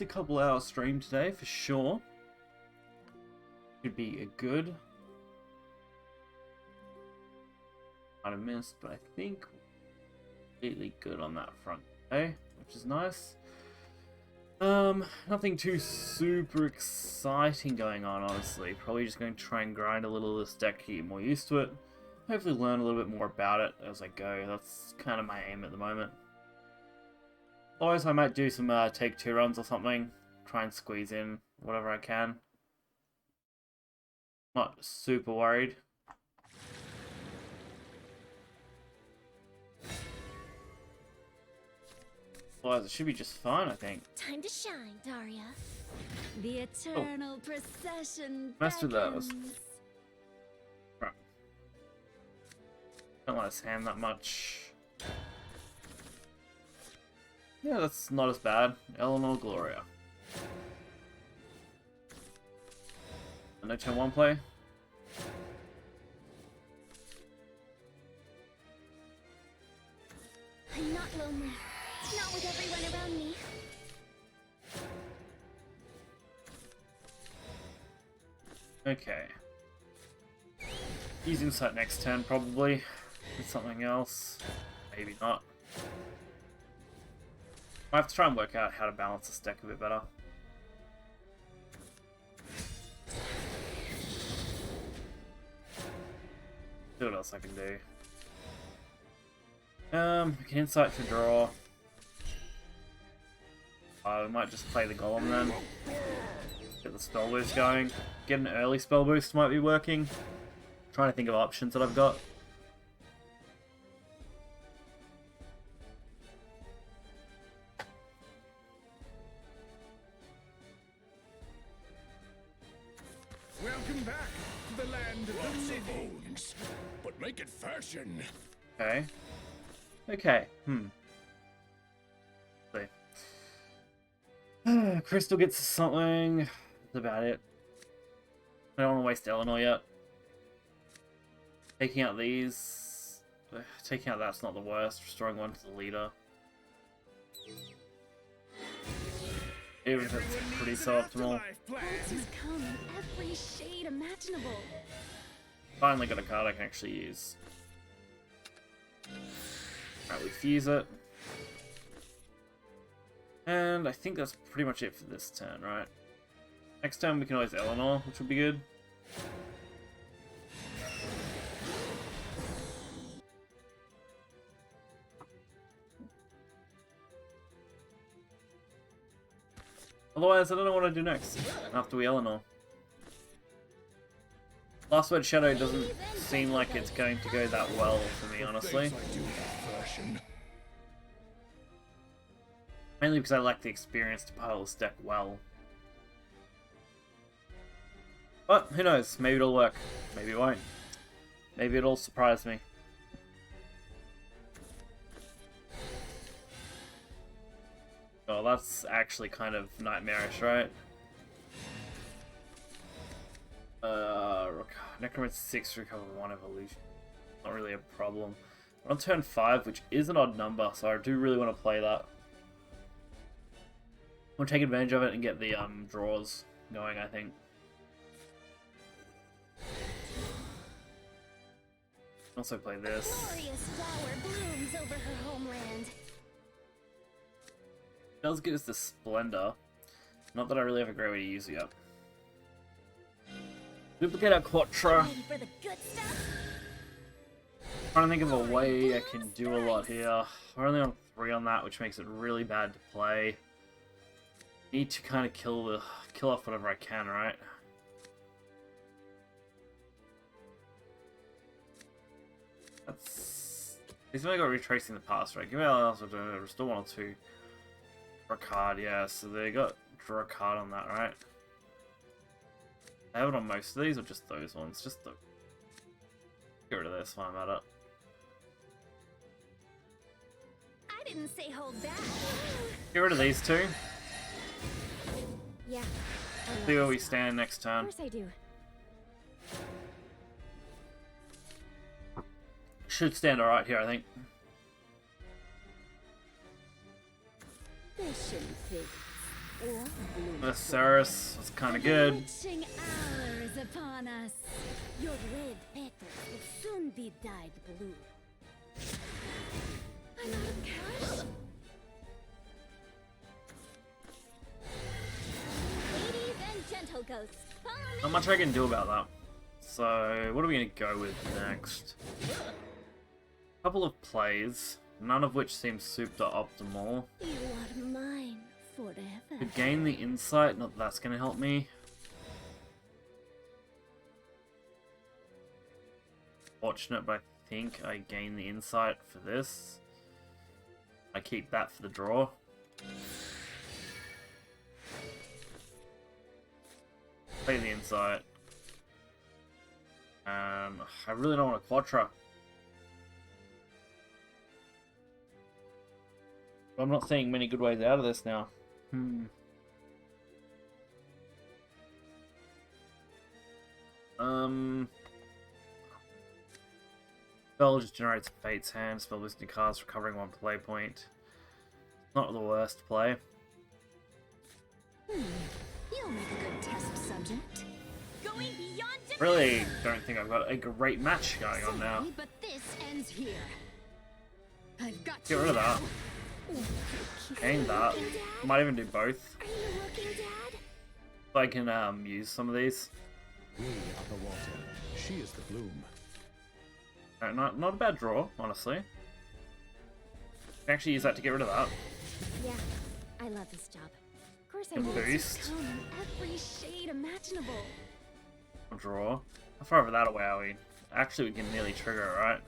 least a couple hours stream today for sure. Could be a good. Might have missed, but I think completely good on that front today, which is nice. Nothing too super exciting going on, honestly. Probably just going to try and grind a little of this deck to get more used to it. Hopefully learn a little bit more about it as I go. That's kind of my aim at the moment. Otherwise, I might do some take 2 runs or something. Try and squeeze in whatever I can. Not super worried. Otherwise, it should be just fine, I think. Time to shine, Daria. The eternal procession Messed with those. beckons. Right. Don't want to sand that much. Yeah, that's not as bad. Eleanor Gloria. No turn 1 play. I'm not lonely. Not with everyone around me. Okay. Use insight next turn, probably. With something else. Maybe not. I have to try and work out how to balance this deck a bit better. See what else I can do. We can insight for draw. We might just play the golem then. Get the spell boost going. Get an early spell boost might be working. Trying to think of options that I've got. Welcome back to the land of the living. But make it fashion. Okay. Okay. See. Crystal gets something. That's about it. I don't want to waste Eleanor yet. Taking out these. Taking out that's not the worst. Restoring one to the leader. Even if it's pretty suboptimal. Answers come in every shade imaginable. Finally got a card I can actually use. Alright, we fuse it. And I think that's pretty much it for this turn, right? Next turn we can always Eleanor, which would be good. Otherwise, I don't know what to do next after we Eleanor. Last Word Shadow doesn't seem like it's going to go that well for me, honestly. Mainly because I lack the experience to pile this deck well. But, who knows, maybe it'll work. Maybe it won't. Maybe it'll surprise me. Oh, that's actually kind of nightmarish, right? Necromancer 6, recover 1 evolution. Not really a problem. We're on turn 5, which is an odd number, so I do really want to play that. We'll take advantage of it and get the draws going, I think. Also play this. A glorious flower blooms over her homeland. Not as good as the Splendor. Not that I really have a great way to use it yet. Duplicate our Quattro. Ready for the good stuff? Trying to think of a way I can do a lot here. We're only on 3 on that, which makes it really bad to play. Need to kind of kill off whatever I can, right? That's. He's only got retracing the past, right? Give me else to restore 1 or 2. Draw a card, yeah. So they got draw a card on that, right? I have it on most of these, or just those ones? Just the. Get rid of this while I'm at it. I didn't say hold back. Get rid of these 2. Yeah. See where we stand next Of turn. course I do. Should stand alright here, I think. Mission fits. Merceris was kind of good. Witching hour is upon us. Your red petals will soon be dyed blue. I'm out of cash. Ladies and gentle ghosts, follow me. Not much I can do about that. So, what are we going to go with next? A couple of plays, none of which seems super optimal. You are mine forever. To gain the insight, not that that's going to help me. Fortunate, but I think I gain the insight for this. I keep that for the draw. Play the insight. I really don't want a Quattro. I'm not seeing many good ways out of this now. Spell just generates a Fate's Hand. Spell boosting cards, recovering 1 play point. Not the worst play. You'll make a good test subject. Going beyond Really don't think I've got a great match going on now. but this ends here. I've got Get rid of that. Gain that. Looking, Dad? Might even do both. Are you looking, Dad? If I can use some of these. We are the water. She is the bloom. Not a bad draw, honestly. I can actually use that to get rid of that. Yeah, I love this job. Of course, I And want it to boost. come in every shade imaginable. Draw. How far over that away are we? Actually, we can nearly trigger it, right?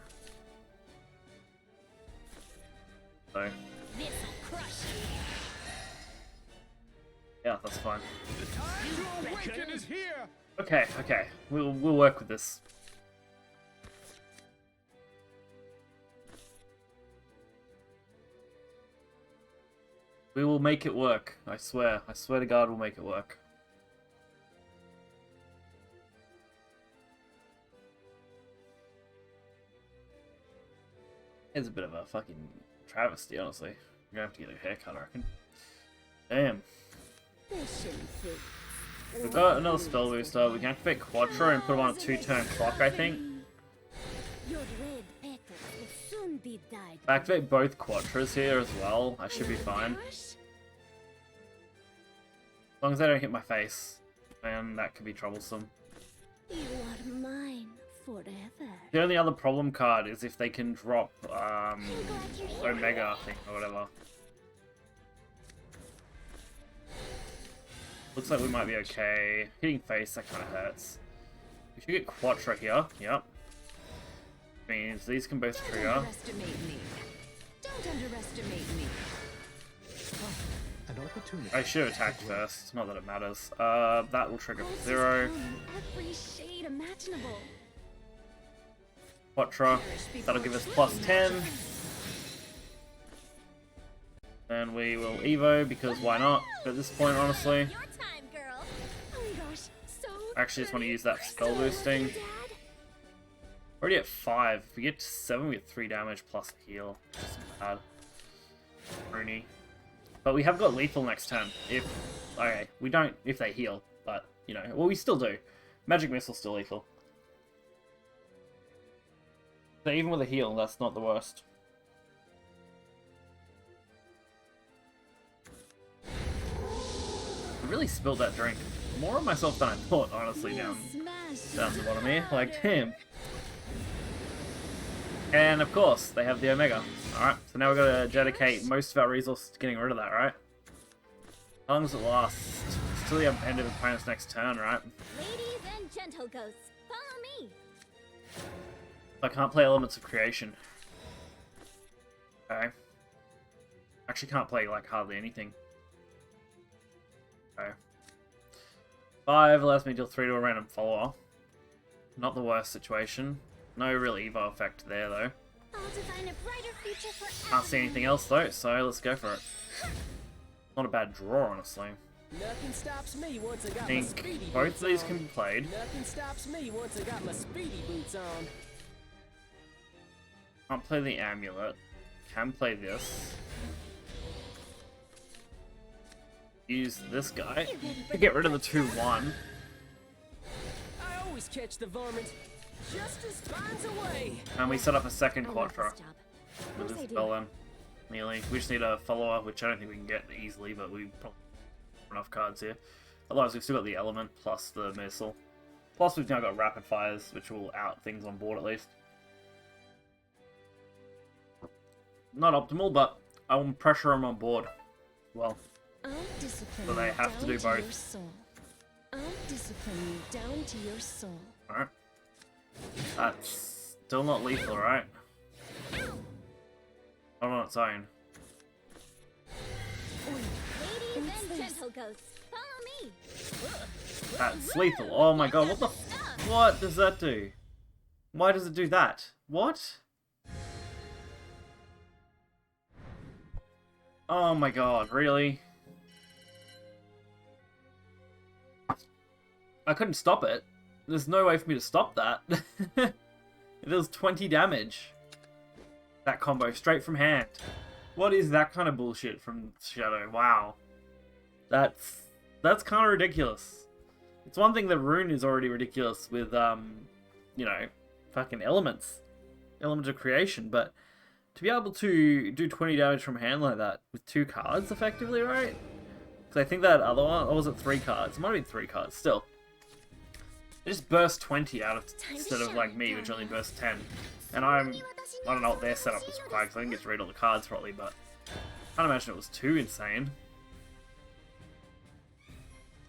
So, This'll crush you. yeah, that's fine. The time to awaken is here! Okay. We'll work with this. We will make it work. I swear. I swear to God, we'll make it work. It's a bit of a fucking travesty, honestly. I'm gonna have to get a haircut, I reckon. Damn. We've got another spell booster. We can activate Quattro and put him on a 2-turn clock, I think. Your red petals will soon be dyed. If I activate both Quattros here as well, I should be fine. Gosh. As long as I don't hit my face, then that could be troublesome. You are mine forever. The only other problem card is if they can drop I'm glad you're here. Omega, I think, or whatever. Looks like we might be okay. Hitting face, that kind of hurts. We should get Quattro here. Yep. Means these can both Don't trigger. underestimate me. Don't underestimate me. An opportunity. I should have attacked first. Not that it matters. That will trigger for 0. Come in every shade imaginable. Quattro. That'll give us plus 10. And we will Evo, because why not? At this point, honestly. Your time, girl. Oh my gosh, so I actually just want to pretty. use that spell boosting. Dad? Already at 5. If we get to 7, we get 3 damage plus a heal. Which isn't bad. Rooney. But we have got lethal next turn. If... Okay, we don't if they heal. But, you know, well, we still do. Magic Missile still lethal. So even with a heal, that's not the worst. I really spilled that drink. More on myself than I thought, honestly, down the bottom here. Like, damn. And of course, they have the Omega. Alright, so now we've got to dedicate most of our resources to getting rid of that, right? How long does it last? It's till the end of the opponent's next turn, right? Ladies and gentle ghosts, follow me. I can't play Elements of Creation. Okay. Actually can't play, like, hardly anything. Okay. 5 allows me to deal 3 to a random follower. Not the worst situation. No real Evo effect there, though. I'll design a brighter future for Can't see anything else, though, so let's go for it. Not a bad draw, honestly. Nothing stops me once I got I my think speedy both boots of these on. can be played. Nothing stops me once I got my speedy boots on. Can't play the Amulet. Can play this. use this guy to get rid of the 2-1. I always catch the varmint. Justice finds a way. And we set up a second I love Quattro this job. with Of course this I spell do. then. Nearly. We just need a follower, which I don't think we can get easily, but we probably have enough cards here. Otherwise, we've still got the element plus the missile. Plus, we've now got rapid fires, which will out things on board at least. Not optimal, but I will pressure them on board. Well, I'll discipline So they you have to down do both. Your soul. I'll discipline you down to your soul. alright. That's still not lethal, right? Not on its own. Ladies and gentle ghosts, follow me. That's lethal. Oh my god, what the what does that do? Why does it do that? What? Oh my god, really? I couldn't stop it. There's no way for me to stop that. It does 20 damage. That combo, straight from hand. What is that kind of bullshit from Shadow? Wow. That's kind of ridiculous. It's one thing that Rune is already ridiculous with, you know, fucking elements. Element of creation, but to be able to do 20 damage from hand like that with 2 cards, effectively, right? Because I think that other one, or was it 3 cards? It might have been 3 cards, still. It just burst 20 out of, instead of like me, which only burst 10. And I don't know what their setup was required, because I didn't get to read all the cards probably, but I can't imagine it was too insane.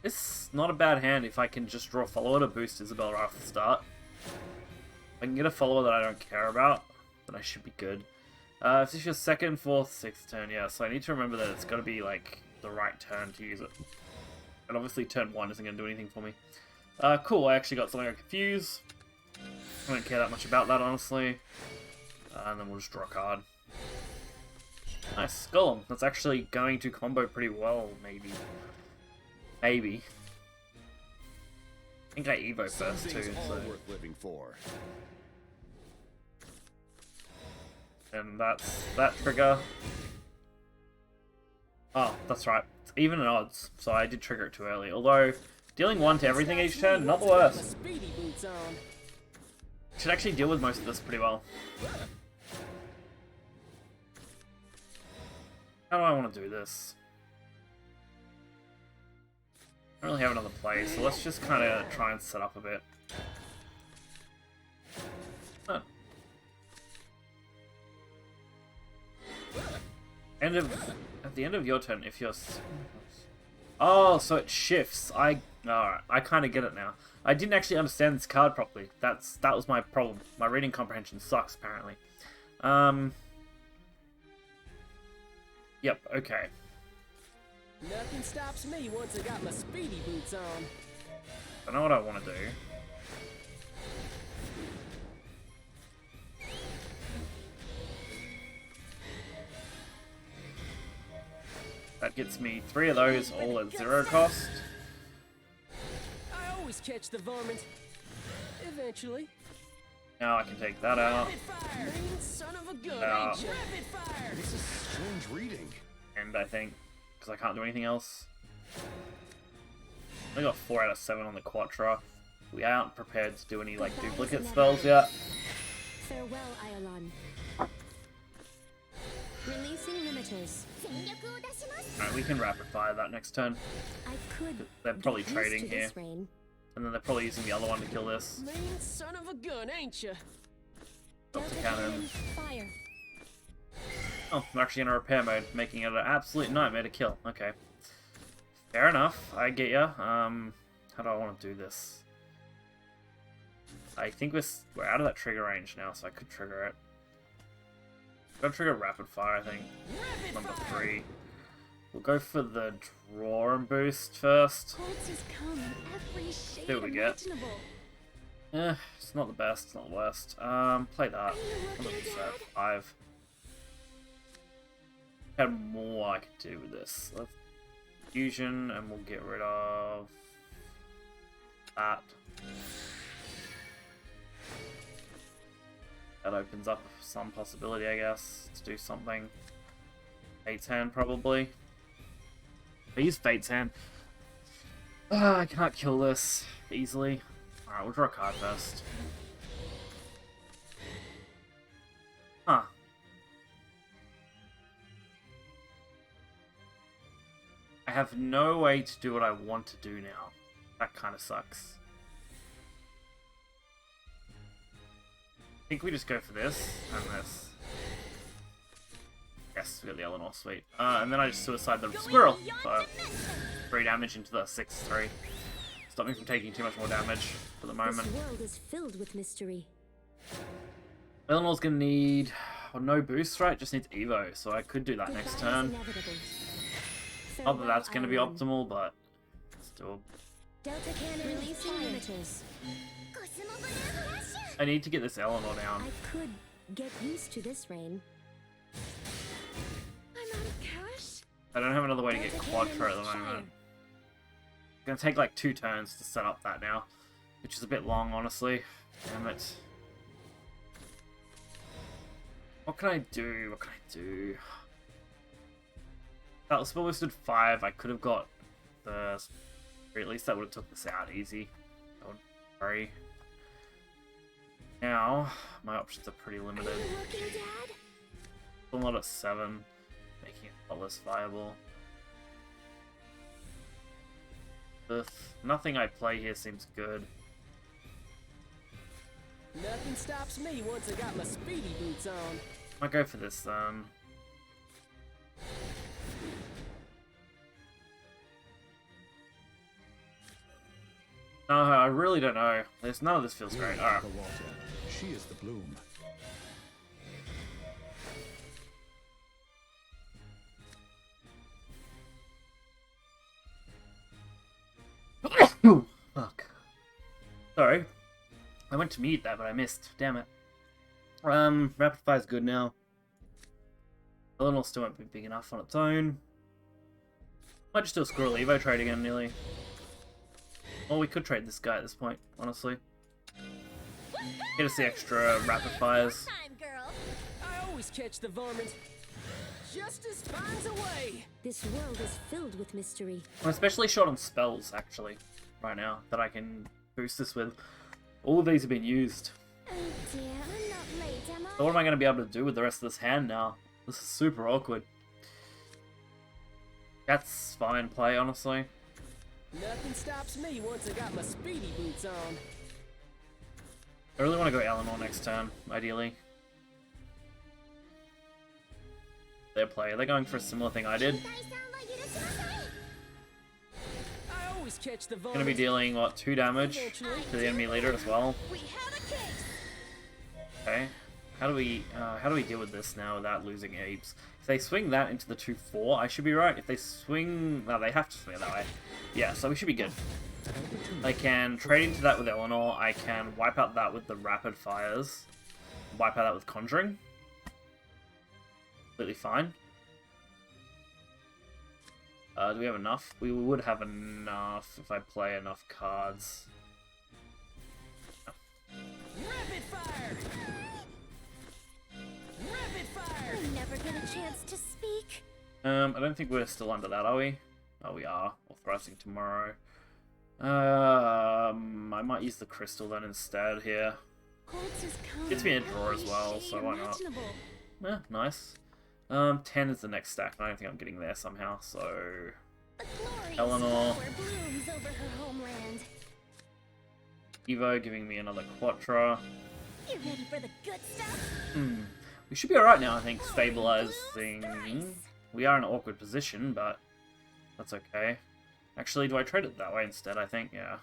It's not a bad hand if I can just draw a follower to boost Isabel right off the start. If I can get a follower that I don't care about, then I should be good. If this is your 2nd, 4th, 6th turn, yeah, so I need to remember that it's got to be like the right turn to use it. And obviously turn 1 isn't going to do anything for me. Cool, I actually got something I can fuse. I don't care that much about that, honestly. And then we'll just draw a card. Nice, Golem. That's actually going to combo pretty well, maybe. Maybe. I think I Evo first too, so... worth living for. And that's that trigger. Oh, that's right. It's even in odds, so I did trigger it too early. Although, dealing 1 to everything each turn, not the worst. Speedy boots on. Should actually deal with most of this pretty well. How do I want to do this? I don't really have another play, so let's just kind of try and set up a bit. Huh. At the end of your turn, if you're... Oh, so it shifts. Alright, I kind of get it now. I didn't actually understand this card properly. That was my problem. My reading comprehension sucks, apparently. Yep, okay. Nothing stops me once I got my speedy boots on. I know what I want to do. That gets me 3 of those, all at 0 cost. I always catch the varmint. Eventually. Now I can take that out. Rapid fire! Mean son of a gun, No. ain't you? Rapid fire! This is strange reading. And I think, because I can't do anything else. I got 4 out of 7 on the Quattro. We aren't prepared to do any like duplicate spells yet. Farewell, Iolon. Releasing limiters. Alright, we can rapid fire that next turn. I could. They're probably get used trading to here. this rain. And then they're probably using the other one to kill this. Mean son of a gun, ain't you? Delta Delta cannon. cannon, fire. Oh, I'm actually in a repair mode, making it an absolute nightmare to kill. Okay. Fair enough, I get ya. How do I want to do this? I think we're out of that trigger range now, so I could trigger it. Gotta trigger rapid fire, I think. Rapid Number fire! 3. We'll go for the draw and boost first. Quartzes come in every shade See what we get. imaginable. It's not the best, it's not the worst. Play that. Are you I'm looking, at Dad? 5. Had more I could do with this. Let's fusion, and we'll get rid of that. That opens up some possibility, I guess, to do something. 8-10 probably. I use Fate's Hand. I cannot kill this easily. Alright, we'll draw a card first. Huh. I have no way to do what I want to do now. That kind of sucks. I think we just go for this and this. Yes, we got the Eleanor, sweet. And then I just suicide the squirrel. So 3 damage into the 6-3. Stop me from taking too much more damage for the moment. This world is filled with mystery. Eleanor's gonna need no boost, right? Just needs Evo, so I could do that next turn. Not that that's gonna be optimal, but still. Delta cannon releasing limiters. I need to get this Eleanor down. I could get used to this rain. I'm out of cash. I don't have another way to get Quadra at the moment. It's gonna take like 2 turns to set up that now, which is a bit long, honestly. Damn it. What can I do? What can I do? That was spell boosted 5. I could have got the... Or at least that would have took this out easy. Don't worry. Now, my options are pretty limited. Still not at 7, making it a lot less viable. Nothing I play here seems good. Nothing stops me once I got my speedy boots on. Might go for this then. No, I really don't know. None of this feels great. Alright. The water. She is the bloom. Fuck. Sorry. I went to mute that, but I missed. Damn it. Rapid Fire's good now. Eleanor still won't be big enough on its own. Might just do a Squirrel Evo trade again, nearly. Or we could trade this guy at this point, honestly. Get us the extra Rapid Fires. I always catch the varmint. Justice finds a way. This world is filled with mystery. I'm especially short on spells, actually, right now, that I can boost this with. All of these have been used. Oh dear, I'm not late, am I? So what am I going to be able to do with the rest of this hand now? This is super awkward. That's fine play, honestly. Nothing stops me once I got my speedy boots on. I really want to go Eleanor next turn, ideally. Their play. They're going for a similar thing I did. I always catch the varmint. Gonna be dealing, what, 2 damage to the enemy leader as well. Okay. How do we deal with this now without losing apes? If they swing that into the 2-4, I should be right. If they swing... No, they have to swing it that way. Yeah, so we should be good. I can trade into that with Eleanor. I can wipe out that with the Rapid Fires. Wipe out that with Conjuring. Completely fine. Do we have enough? We would have enough if I play enough cards. Rapid fire! Rapid fire! I never get a chance to speak. I don't think we're still under that, are we? Oh, we are. Authorizing tomorrow. I might use the crystal then instead here. Gets me a draw as well, so why not? Yeah, nice. 10 is the next stack, and I don't think I'm getting there somehow, so... Eleanor. Evo giving me another Quattro. You ready for the good stuff? We should be alright now, I think, stabilizing. We are in an awkward position, but that's okay. Actually, do I trade it that way instead, I think? Yeah.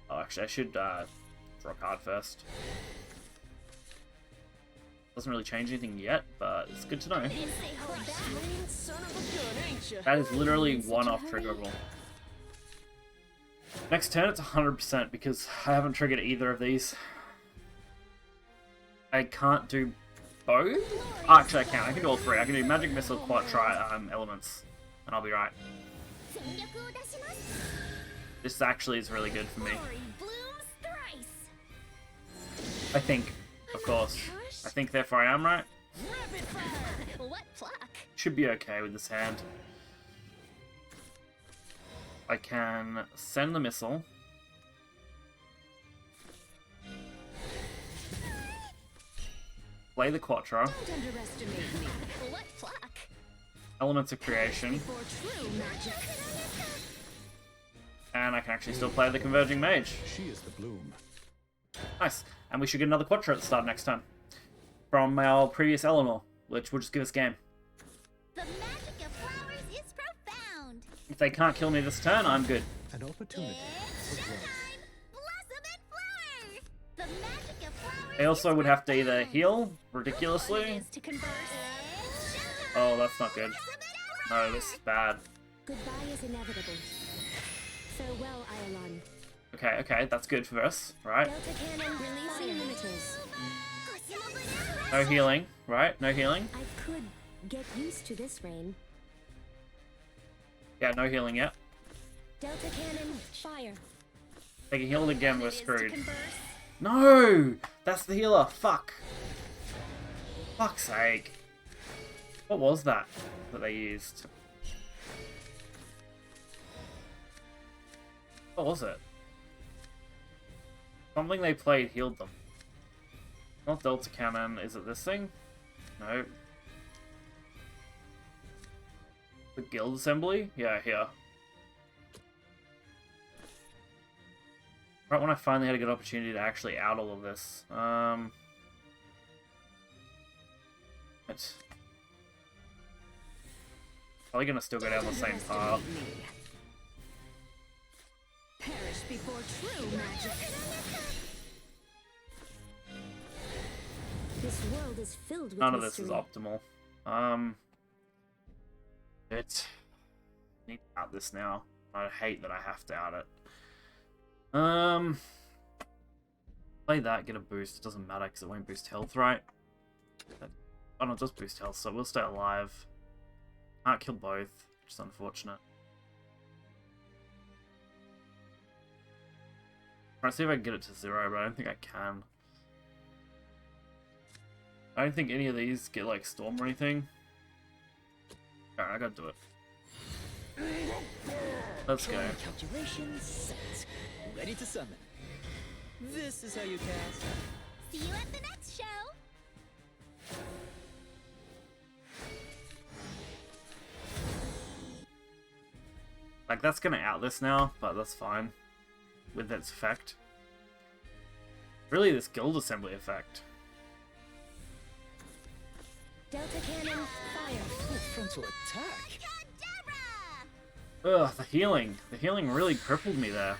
Oh, actually, I should draw a card first. Doesn't really change anything yet, but it's good to know. That is literally one off triggerable. Next turn, it's 100% because I haven't triggered either of these. I can't do both? Oh, actually, I can. I can do all 3. I can do Magic Missile, Quattro, Elements, and I'll be right. This actually is really good for me. I think, of course. I think therefore I am right. Should be okay with this hand. I can send the missile. Play the Quattro. Don't underestimate me. What pluck? Elements of Creation. Before true magic. And I can actually still play the Converging Mage. She is the bloom. Nice. And we should get another Quattro at the start next time. From our previous Eleanor, which will just give us game. The magic of flowers is profound. If they can't kill me this turn, I'm good. An opportunity It's for growth. showtime! Blossom and flower! The magic of flowers They also is would have to either profound. heal Fun ridiculously. it is to converse. It's showtime! Oh, that's not good. Blossom and flower! No, this is bad. Goodbye is inevitable. Farewell, Iolon. Okay, okay, that's good for us, right? Delta Cannon releasing limiters. No healing, right? No healing? I could get used to this rain. Yeah, no healing yet. Delta Cannon, fire. If they can heal it again, we're It is to screwed. converse. No! That's the healer, fuck. Fuck's sake. What was that they used? What was it? Something they played healed them. Not Delta Cannon. Is it this thing? No. The Guild Assembly? Yeah, here. Right when I finally had a good opportunity to actually out all of this. It's probably gonna still go down the same path. Underestimate me. Perish before true magic. This world is filled with None of this mystery. is optimal. It need to out this now. I hate that I have to out it. Play that, get a boost. It doesn't matter because it won't boost health, right? Oh no, it does boost health, so we'll stay alive. Can't kill both, which is unfortunate. Trying to see if I can get it to 0, but I don't think I can. I don't think any of these get like storm or anything. Alright, I gotta do it. Let's go. Calculations set. Ready to summon. This is how you cast. See you at the next show. Like, that's gonna out this now, but that's fine. With its effect. Really, this Guild Assembly effect. Delta Cannon, fire. Full frontal attack. Kadabra! Ugh, the healing. The healing really crippled me there.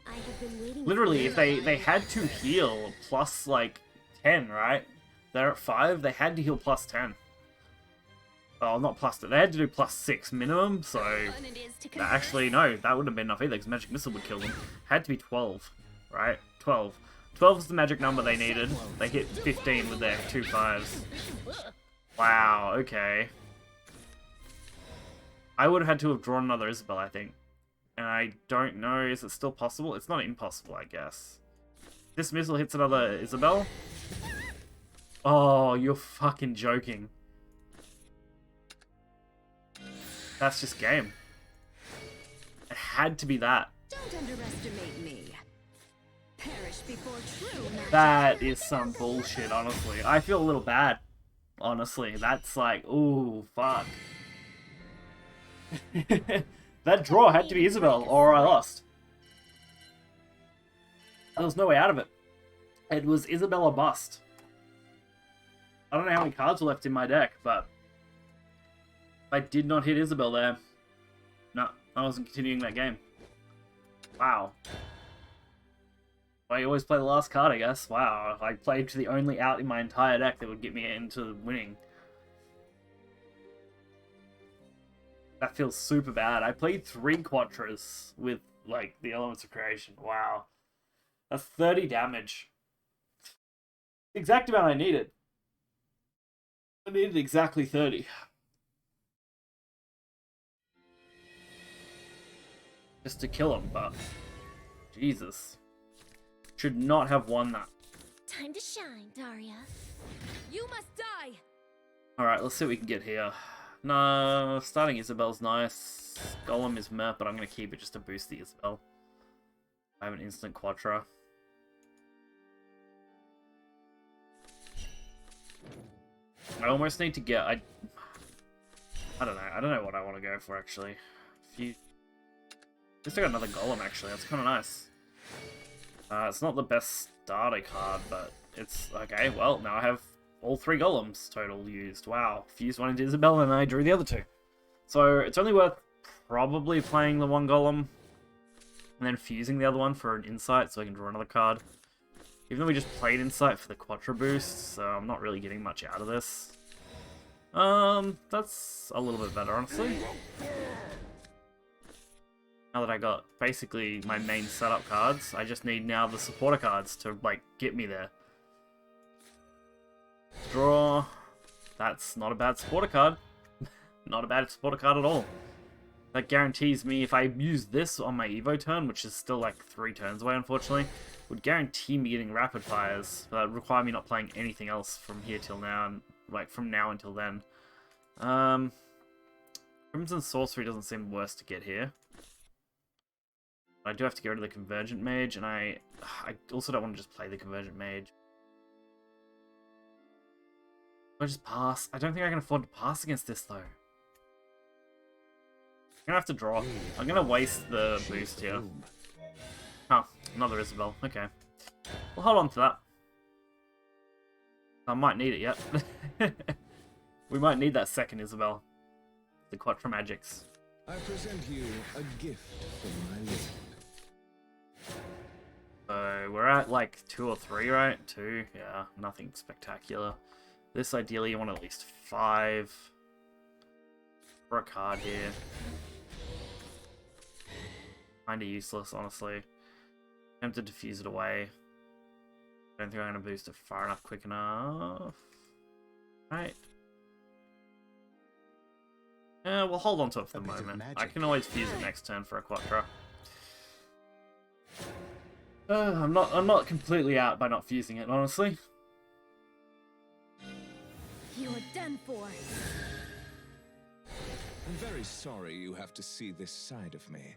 I have been waiting. Literally, if they had to heal plus, like, 10, right? They're at 5, they had to heal plus 10. Oh, not plus 10. They had to do plus 6 minimum, so... Fun it is to converse. Actually, no, that wouldn't have been enough either, because Magic Missile would kill them. Had to be 12, right? 12. 12 is the magic number they needed. They hit 15 with their 2 5s. Wow, okay. I would have had to have drawn another Isabel, I think. And I don't know, is it still possible? It's not impossible, I guess. This missile hits another Isabel? Oh, you're fucking joking. That's just game. It had to be that. Don't underestimate me. Perish before true magic. That is some bullshit, honestly. I feel a little bad. Honestly, that's like, ooh, fuck. That draw had to be Isabel, or I lost. There was no way out of it. It was Isabel or bust. I don't know how many cards were left in my deck, but I did not hit Isabel there. No, I wasn't continuing that game. Wow. Well, you always play the last card, I guess. Wow, I played to the only out in my entire deck that would get me into winning. That feels super bad. I played 3 Quattras with, like, the Elements of Creation. Wow. That's 30 damage. The exact amount I needed. I needed exactly 30. Just to kill him, but... Jesus. Should not have won that. Time to shine, Daria. You must die. Alright, let's see what we can get here. No, starting Isabel's nice. Golem is meh, but I'm going to keep it just to boost the Isabel. I have an instant Quattro. I almost need to get... I don't know. I don't know what I want to go for, actually. Just got another Golem, actually. That's kind of nice. It's not the best starter card, but it's... Okay, well, now I have all 3 Golems total used. Wow. Fused one into Isabel, and I drew the other 2. So, it's only worth probably playing the 1 Golem, and then fusing the other one for an Insight, so I can draw another card. Even though we just played Insight for the Quattro boost, so I'm not really getting much out of this. That's a little bit better, honestly. Now that I got basically my main setup cards, I just need now the supporter cards to, like, get me there. Draw. That's not a bad supporter card. Not a bad supporter card at all. That guarantees me, if I use this on my Evo turn, which is still like 3 turns away, unfortunately, would guarantee me getting rapid fires. But that would require me not playing anything else from here till now, and like from now until then. Crimson Sorcery doesn't seem worse to get here. I do have to get rid of the Convergent Mage, and I also don't want to just play the Convergent Mage. Do I just pass? I don't think I can afford to pass against this, though. I'm gonna have to draw. I'm gonna waste the boost here. Oh, another Isabel. Okay. We'll hold on to that. I might need it yet. We might need that second Isabel. The Quattro Magics. I present you a gift from my lord. So we're at like 2 or 3, right? 2, yeah, nothing spectacular. This ideally you want at least 5 for a card here. Kinda useless, honestly. Tempted to fuse it away. Don't think I'm gonna boost it far enough, quick enough. Right. Yeah, we'll hold on to it for the moment. I can always fuse it next turn for a Quattro. I'm not completely out by not fusing it, honestly. You're done for. I'm very sorry you have to see this side of me.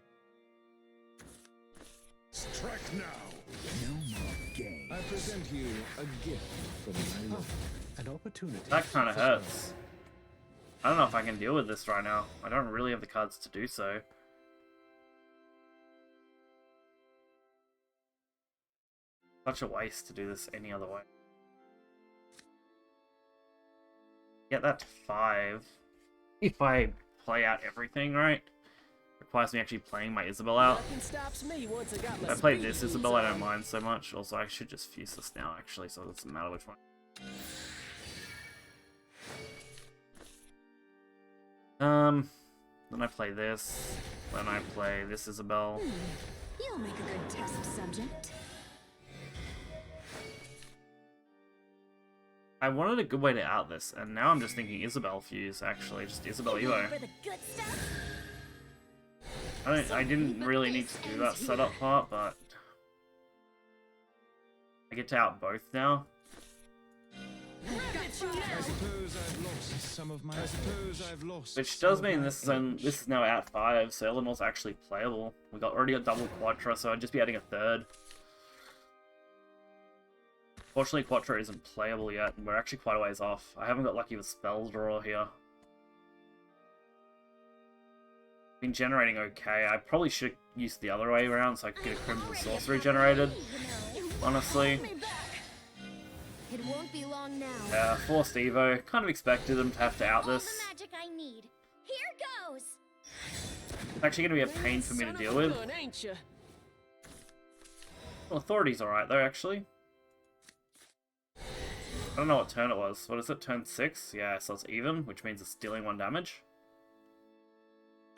Strike now. No more game. I present you a gift from my lord. An opportunity. That kind of hurts. I don't know if I can deal with this right now. I don't really have the cards to do so. Such a waste to do this any other way. Get that to 5. If I play out everything, right? Requires me actually playing my Isabel out. If I play this Isabel, I don't mind so much. Also, I should just fuse this now, actually, so it doesn't matter which one. Then I play this. Then I play this Isabel. You'll make a good test subject. I wanted a good way to out this, and now I'm just thinking Isabel fuse, actually. Just Isabel Evo. For the good stuff. I didn't really need to do that setup part, but I get to out both now. I suppose I've lost. Which does mean this is now out 5, so Eleanor's actually playable. Already got double Quattro, so I'd just be adding a 3rd. Fortunately, Quattro isn't playable yet, and we're actually quite a ways off. I haven't got lucky with spell draw here. Been generating okay. I probably should use the other way around so I could get a Crimson Sorcery generated. Honestly. It won't be long now. Yeah, forced Evo. Kind of expected them to have to out this. All the magic I need. Here goes. It's actually going to be a pain for me to deal with. Well, Authority's alright though, actually. I don't know what turn it was. What is it? Turn 6? Yeah, so it's even, which means it's dealing 1 damage.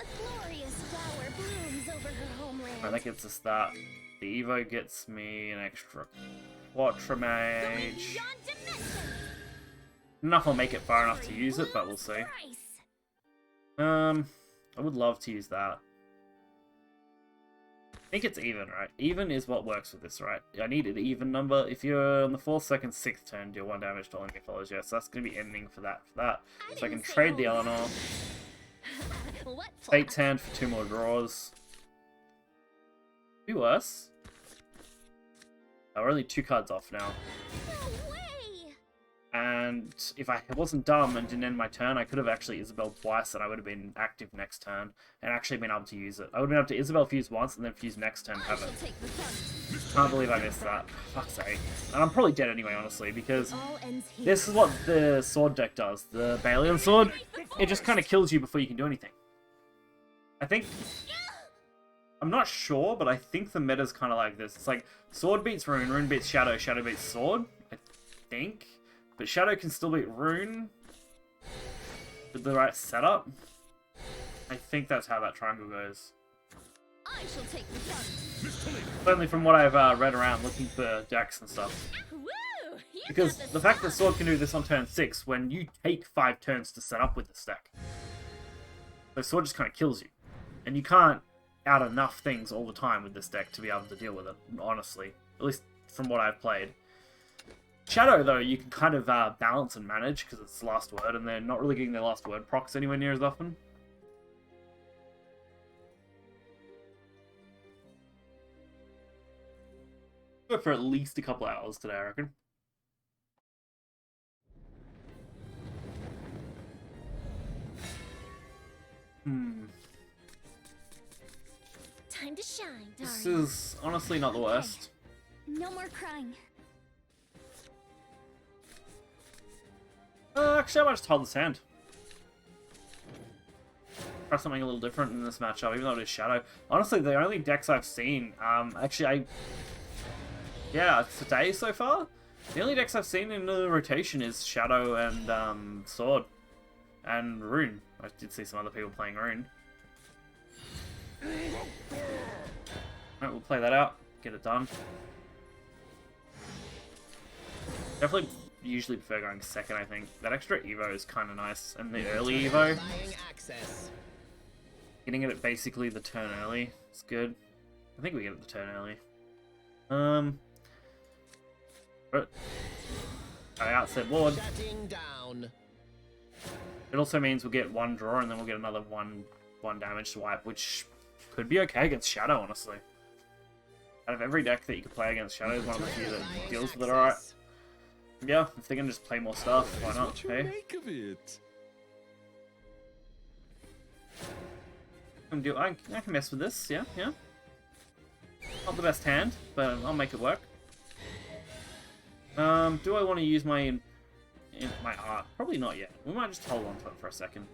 A glorious flower blooms over her homeland. Right, that gets us that. The Evo gets me an extra Quattro Mage. Enough will make it far enough to use it, but we'll see. I would love to use that. think it's even, right? Even is what works with this, right? I need an even number. If you're on the 4th, 2nd, 6th turn, deal 1 damage to all enemy followers. Yes, that's going to be ending for that. So I can trade the Eleanor. What Fate's Hand for 2 more draws. Be worse. We're only 2 cards off now. No way! And if I wasn't dumb and didn't end my turn, I could have actually Isabel twice and I would have been active next turn and actually been able to use it. I would have been able to Isabel fuse once and then fuse next turn, have it. Take the brunt. Can't believe I missed that. Fuck's sake. And I'm probably dead anyway, honestly, because All ends here. this is what the sword deck does. The Balian sword, it just kind of kills you before you can do anything. I think... I'm not sure, but I think the meta's kind of like this. It's like, sword beats rune, rune beats shadow, shadow beats sword, I think. But shadow can still beat rune with the right setup. I think that's how that triangle goes. I shall take the brunt. Certainly from what I've read around looking for decks and stuff. Woo! You Because got the fact that sword can do this on turn 6 when you take 5 turns to set up with this deck. So sword just kind of kills you. And you can't out enough things all the time with this deck to be able to deal with it, honestly. At least from what I've played. Shadow, though, you can kind of balance and manage because it's the last word, and they're not really getting their last word procs anywhere near as often. Go for at least a couple hours today, I reckon. Time to shine, This Daria. is honestly not the worst. No more crying. Actually, I might just hold this hand. Try something a little different in this matchup, even though it is Shadow. Honestly, the only decks I've seen, yeah, today so far, the only decks I've seen in the rotation is Shadow and Sword and Rune. I did see some other people playing Rune. Alright, we'll play that out, get it done. Definitely usually prefer going second, I think. That extra Evo is kind of nice, and the early Evo, getting it at basically the turn early, it's good. I think we get it the turn early. But I outset board. It also means we'll get 1 draw and then we'll get another one damage to wipe, which could be okay against Shadow, honestly. Out of every deck that you could play against Shadow is one of the few that deals with it alright. Yeah, if they're gonna just play more stuff, why not? Hey. I can mess with this, yeah. Not the best hand, but I'll make it work. Do I want to use my my art? Probably not yet. We might just hold on to it for a second.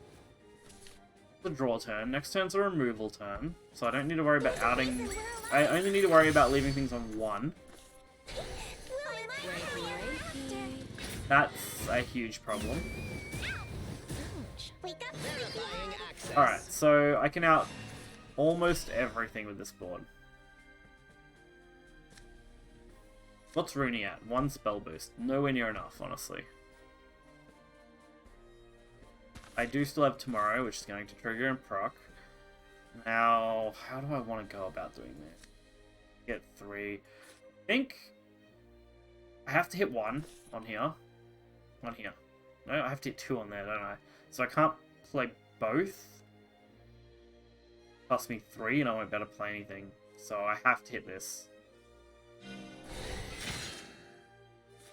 The draw turn. Next turn's a removal turn, so I don't need to worry about outing. I only need to worry about leaving things on 1. That's a huge problem. Alright, so I can out almost everything with this board. What's Rooney at? 1 spell boost. Nowhere near enough, honestly. I do still have Tomorrow, which is going to trigger and proc. Now, how do I want to go about doing that? Get 3. I think I have to hit 1 on here. On here. No, I have to hit 2 on there, don't I? So I can't play both. Cost me 3 and I won't be able to play anything. So I have to hit this.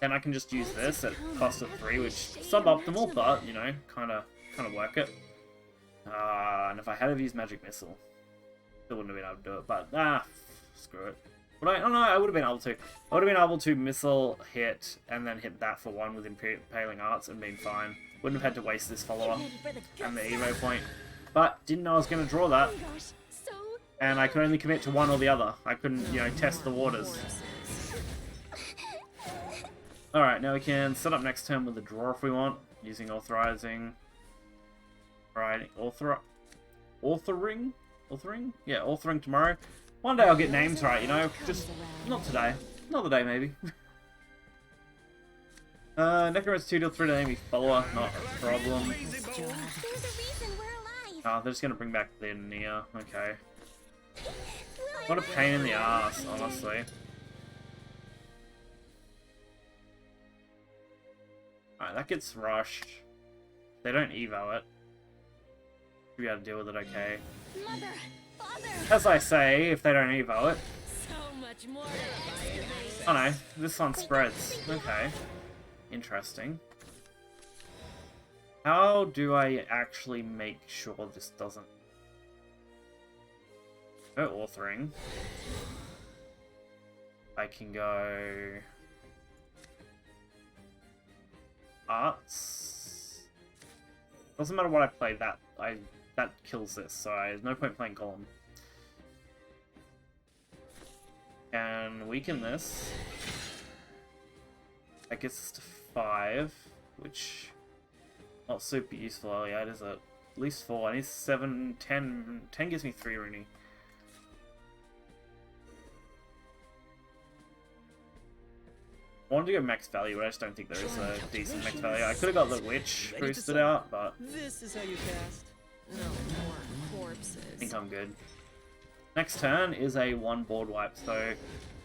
Then I can just use this at cost of 3, which is suboptimal, but, you know, kind of work it. And if I had have used Magic Missile, still wouldn't have been able to do it, but, screw it. But I don't know, I would have been able to. I would have been able to Missile, hit, and then hit that for 1 with Impaling Arts and been fine. Wouldn't have had to waste this follower and the Evo point. But, didn't know I was going to draw that. And I could only commit to 1 or the other. I couldn't, you know, test the waters. Alright, now we can set up next turn with a draw if we want, using authorizing. Right, authoring? Yeah, authoring tomorrow. One day I'll get names right, you know, just not today. Another day, maybe. Necromancer 2 deal 3 to enemy follower, not a problem. Oh, they're just gonna bring back the Nia, okay. What a pain in the ass, honestly. Alright, that gets rushed. They don't evo it. Should be able to deal with it okay. Mother, father. As I say, if they don't evo it. So much more to excavate. Oh no, this one spreads. Okay. Interesting. How do I actually make sure this doesn't... Go authoring. I can go... Arts. Doesn't matter what I play, that kills this, so there's no point playing Golem. Can weaken this. That gets us to 5, which not super useful yet, is it? At least 4. I need 7, 10. 10 gives me 3 rune. I wanted to go max value, but I just don't think there is a decent max value. I could have got the Witch boosted out, but This is how you cast. No more corpses. I think I'm good. Next turn is a 1 board wipe, so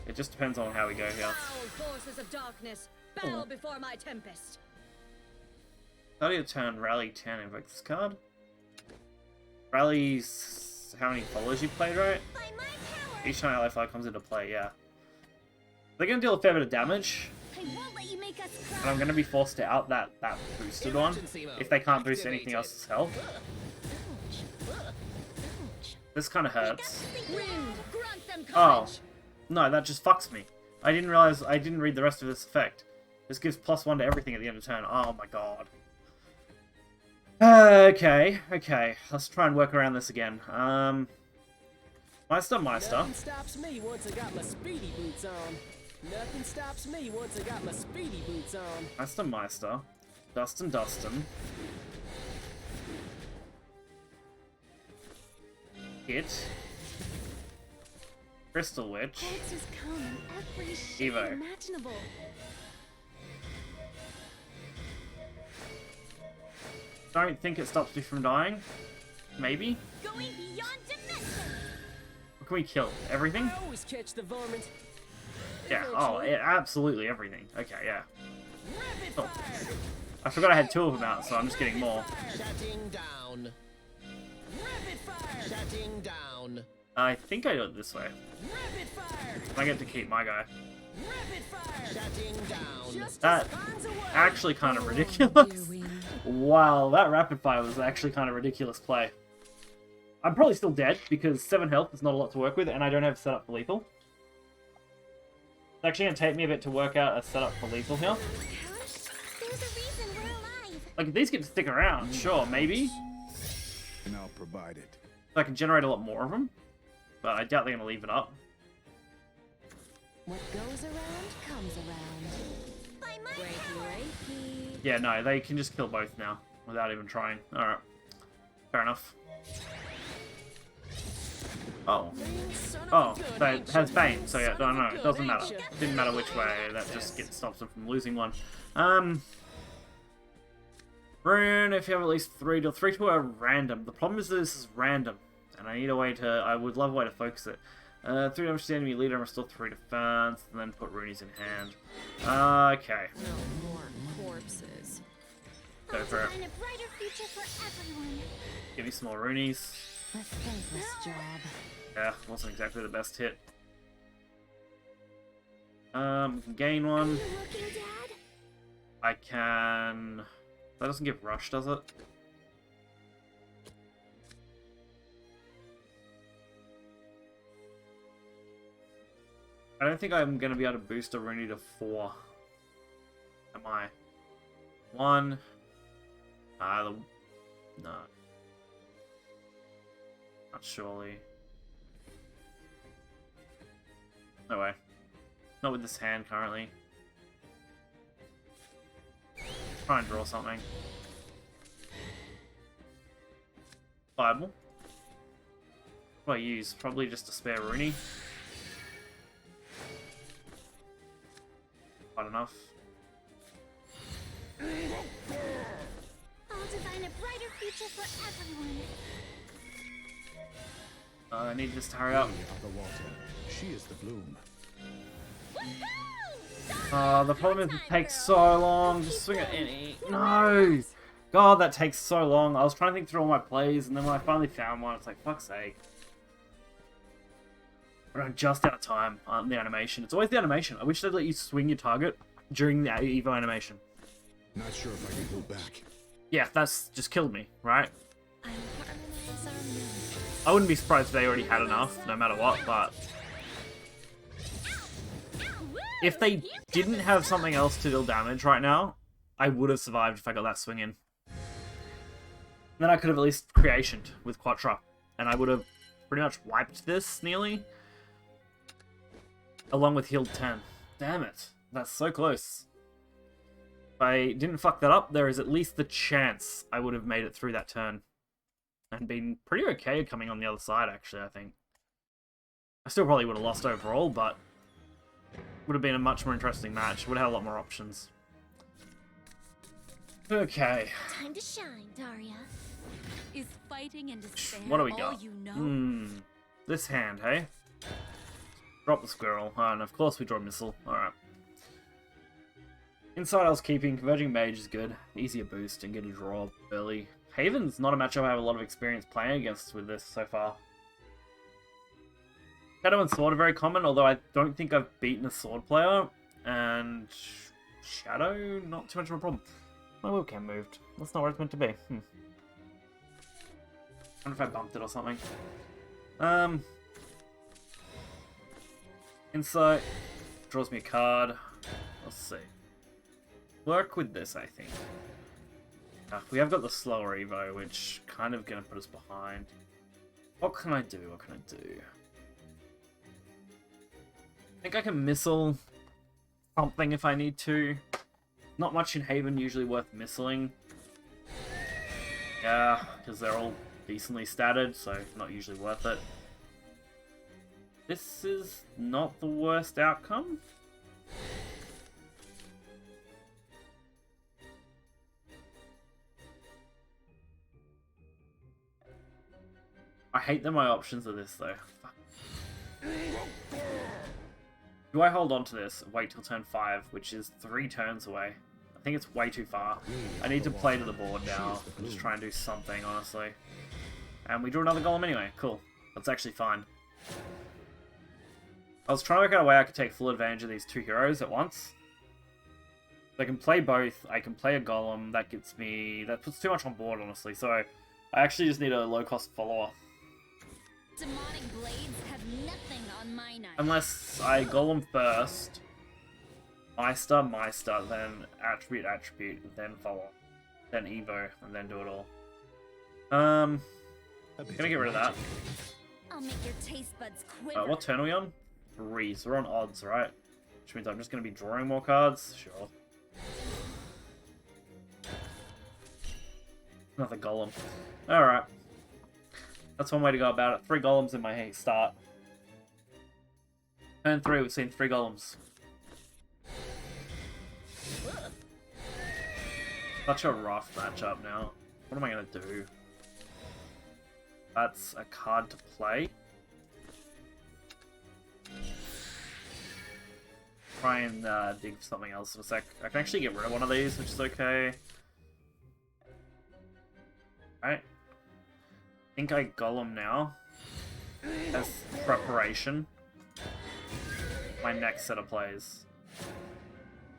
it just depends on how we go here. Foul forces of darkness, bow before my tempest. Start of your turn, rally 10, invoke this card. Rally's how many followers you played, right? By my power, Each time ally fire comes into play, yeah. They're going to deal a fair bit of damage, I won't let you make us and cry. I'm going to be forced to out that boosted one if they can't boost anything else's health. This kind of hurts. Wind, grant them Oh, courage. no, that just fucks me. I didn't realize, I didn't read the rest of this effect. This gives +1 to everything at the end of turn. Oh my god. Okay, let's try and work around this again. Meister. Nothing stops me once I got my speedy boots on. Nothing stops me once I got my speedy boots on. Meister. Dustin. Hit. Crystal Witch. Answers come in every shape Evo. imaginable. Don't think it stops me from dying. Maybe? Going beyond dimensions. What can we kill? Everything? I always catch the varmint. Yeah, oh, yeah, absolutely everything. Okay, yeah. Rapid Oh. fire. I forgot I had 2 of them out, so I'm just getting more. Shutting down. Rapid fire. Shutting down. I think I do it this way. Rapid fire. I get to keep my guy. Rapid fire. Shutting down. Just That spawns away. actually kind of ridiculous. Wow, that rapid fire was actually kind of ridiculous play. I'm probably still dead because 7 health is not a lot to work with, and I don't have set up for lethal. It's actually going to take me a bit to work out a setup for lethal here. There's a reason we're alive. Like, if these get to stick around, sure, maybe. And I'll provide it. I can generate a lot more of them, but I doubt they're going to leave it up. What goes around comes around. By my Reiki, power. Reiki. Yeah, no, they can just kill both now without even trying. Alright. Fair enough. Oh. Son of Oh, a gun, that ain't has ya? Bane, so yeah, Son of no, a it gun, doesn't ain't matter. ya? Didn't matter which way, that just stops them from losing one. Rune, if you have at least 3 to 3 to a random. The problem is that this is random, and I need a way to, I would love a way to focus it. 3 damage to the enemy leader and restore 3 defense, and then put runes in hand. Okay, No more corpses. go for it. Design a brighter future for everyone. Give me some more runes. A thankless job. Yeah, wasn't exactly the best hit. We can gain one. You looking, Dad? I can... That doesn't give rush, does it? I don't think I'm going to be able to boost a rune to 4. Am I? 1. No. Not surely. No way. Not with this hand currently. Try and draw something. Bible. What do I use? Probably just a spare rune. Quite enough. I'll design a brighter future for everyone. I need this to hurry up. Lily of the water. She is the bloom. The problem is it takes so long. Just swing it any. No! God, that takes so long. I was trying to think through all my plays, and then when I finally found one, it's like, fuck's sake. But I'm just out of time on the animation. It's always the animation. I wish they'd let you swing your target during the Evo animation. Not sure if I can go back. Yeah, that's just killed me, right? I'll harmonize our moves. I wouldn't be surprised if they already had enough, no matter what, but... if they didn't have something else to deal damage right now, I would have survived if I got that swing in. Then I could have at least creationed with Quattro, and I would have pretty much wiped this, nearly. Along with healed 10. Damn it. That's so close. If I didn't fuck that up, there is at least the chance I would have made it through that turn. And been pretty okay coming on the other side, actually, I think. I still probably would have lost overall, but... would have been a much more interesting match. Would have had a lot more options. Okay. Time to shine, Daria. Is fighting and despair What do we all got? you know? This hand, hey? Drop the squirrel. Oh, and of course we draw a missile. Alright. Inside I was keeping. Converging Mage is good. Easier boost and get a draw early. Haven's not a matchup I have a lot of experience playing against with this so far. Shadow and Sword are very common, although I don't think I've beaten a Sword player. And Shadow, not too much of a problem. My webcam moved. That's not where it's meant to be. I wonder if I bumped it or something. Insight draws me a card. Let's see. Work with this, I think. We have got the slower Evo, which kind of gonna put us behind. What can I do? What can I do? I think I can missile something if I need to. Not much in Haven usually worth missiling. Yeah, because they're all decently statted, so not usually worth it. This is not the worst outcome. I hate that my options are this, though. Fuck. Do I hold on to this, wait till turn 5, which is 3 turns away? I think it's way too far. I need to play to the board now and just try and do something, honestly. And we drew another golem anyway. Cool. That's actually fine. I was trying to work out a way I could take full advantage of these 2 heroes at once. So I can play both. I can play a golem. That gets me... that puts too much on board, honestly. So I actually just need a low-cost follower. Demonic blades have nothing on my knife. Unless I golem first, Meister, then attribute, then follow, then Evo, and then do it all. Gonna get rid of that. I'll make your taste buds quiver. What turn are we on? 3, so we're on odds, right? Which means I'm just gonna be drawing more cards? Sure. Another golem. Alright. That's one way to go about it. 3 golems in my start. Turn 3, we've seen 3 golems. Such a rough matchup now. What am I going to do? That's a card to play. Try and dig for something else in a sec. I can actually get rid of one of these, which is okay. Alright. I think I golem now as preparation. My next set of plays.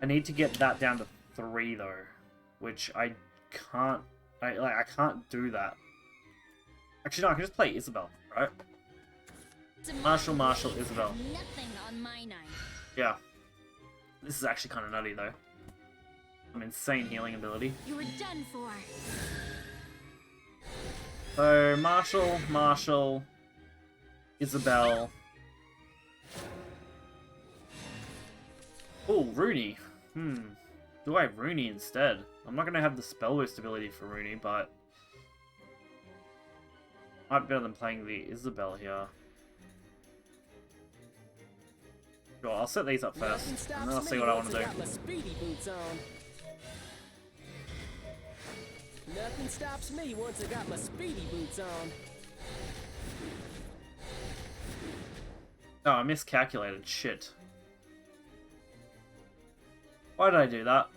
I need to get that down to 3 though, which I can't. I can't do that. Actually, no, I can just play Isabel, right? Marshall, Isabel. Nothing on my knife. Yeah. This is actually kind of nutty though. Some insane healing ability. You were done for. So, Marshall, Isabel. Oh, Rooney. Do I have Rooney instead? I'm not going to have the spell boost ability for Rooney, but... might be better than playing the Isabel here. Sure, I'll set these up first, and then I'll see what I want to do. Nothing stops me once I got my speedy boots on. Oh, I miscalculated. Shit. Why did I do that?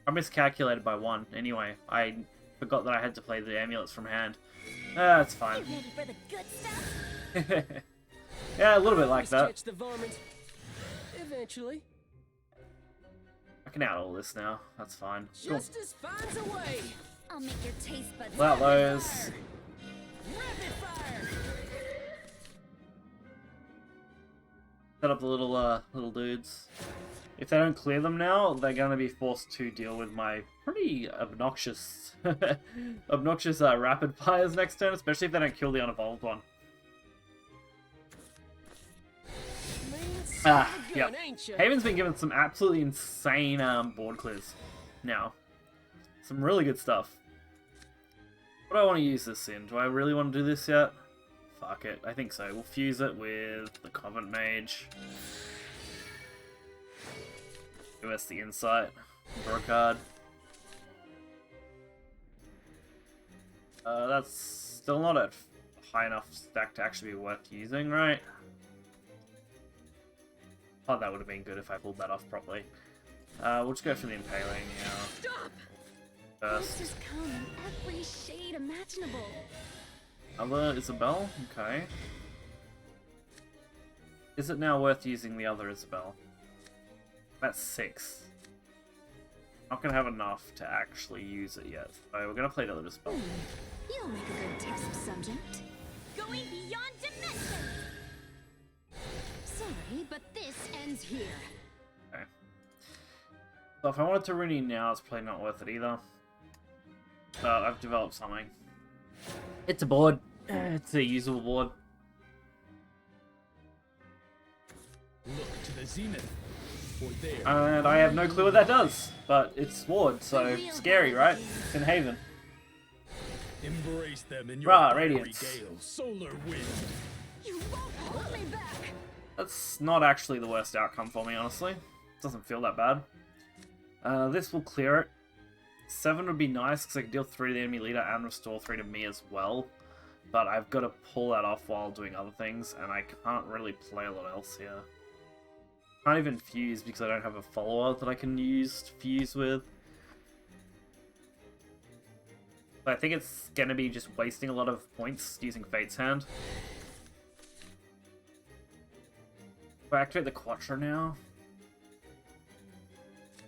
I miscalculated by 1. Anyway, I forgot that I had to play the amulets from hand. That's fine. You ready for the good stuff? Yeah, a little bit like Always that. catch the varmint. Eventually. I can out all this now. That's fine. Cool. Justice finds a way. I'll make your taste buds Well, rapid those. fire. Rapid fire. Set up the little dudes. If they don't clear them now, they're gonna be forced to deal with my pretty obnoxious, obnoxious rapid fires next turn, especially if they don't kill the unevolved one. Yep. Ain't you? Haven's been given some absolutely insane board clears now. Some really good stuff. What do I want to use this in? Do I really want to do this yet? Fuck it. I think so. We'll fuse it with the Convent Mage. Give us the Insight. Draw a card. That's still not a high enough stack to actually be worth using, right? Oh, that would have been good if I pulled that off properly. We'll just go for the Impaling now. Stop! First. Monsters come in every shade imaginable. Other Isabel? Okay. Is it now worth using the other Isabel? That's 6. Not gonna have enough to actually use it yet. So we're gonna play the other Isabel. You'll make a good test subject. Going beyond dimensions! Sorry, but this ends here. Okay. So if I wanted to rune now, it's probably not worth it either. But I've developed something. It's a board. It's a usable board. Look to the zenith. For there. And I have no clue what that does. But it's sword, so scary, right? It's in Haven. Embrace them in your Rah, fiery Radiance. gale, solar wind. You won't hold me back! That's not actually the worst outcome for me, honestly. Doesn't feel that bad. This will clear it. 7 would be nice, because I can deal 3 to the enemy leader and restore 3 to me as well. But I've got to pull that off while doing other things, and I can't really play a lot else here. Can't even fuse because I don't have a follower that I can use to fuse with. So I think it's going to be just wasting a lot of points using Fate's Hand. Do I activate the Quattro now?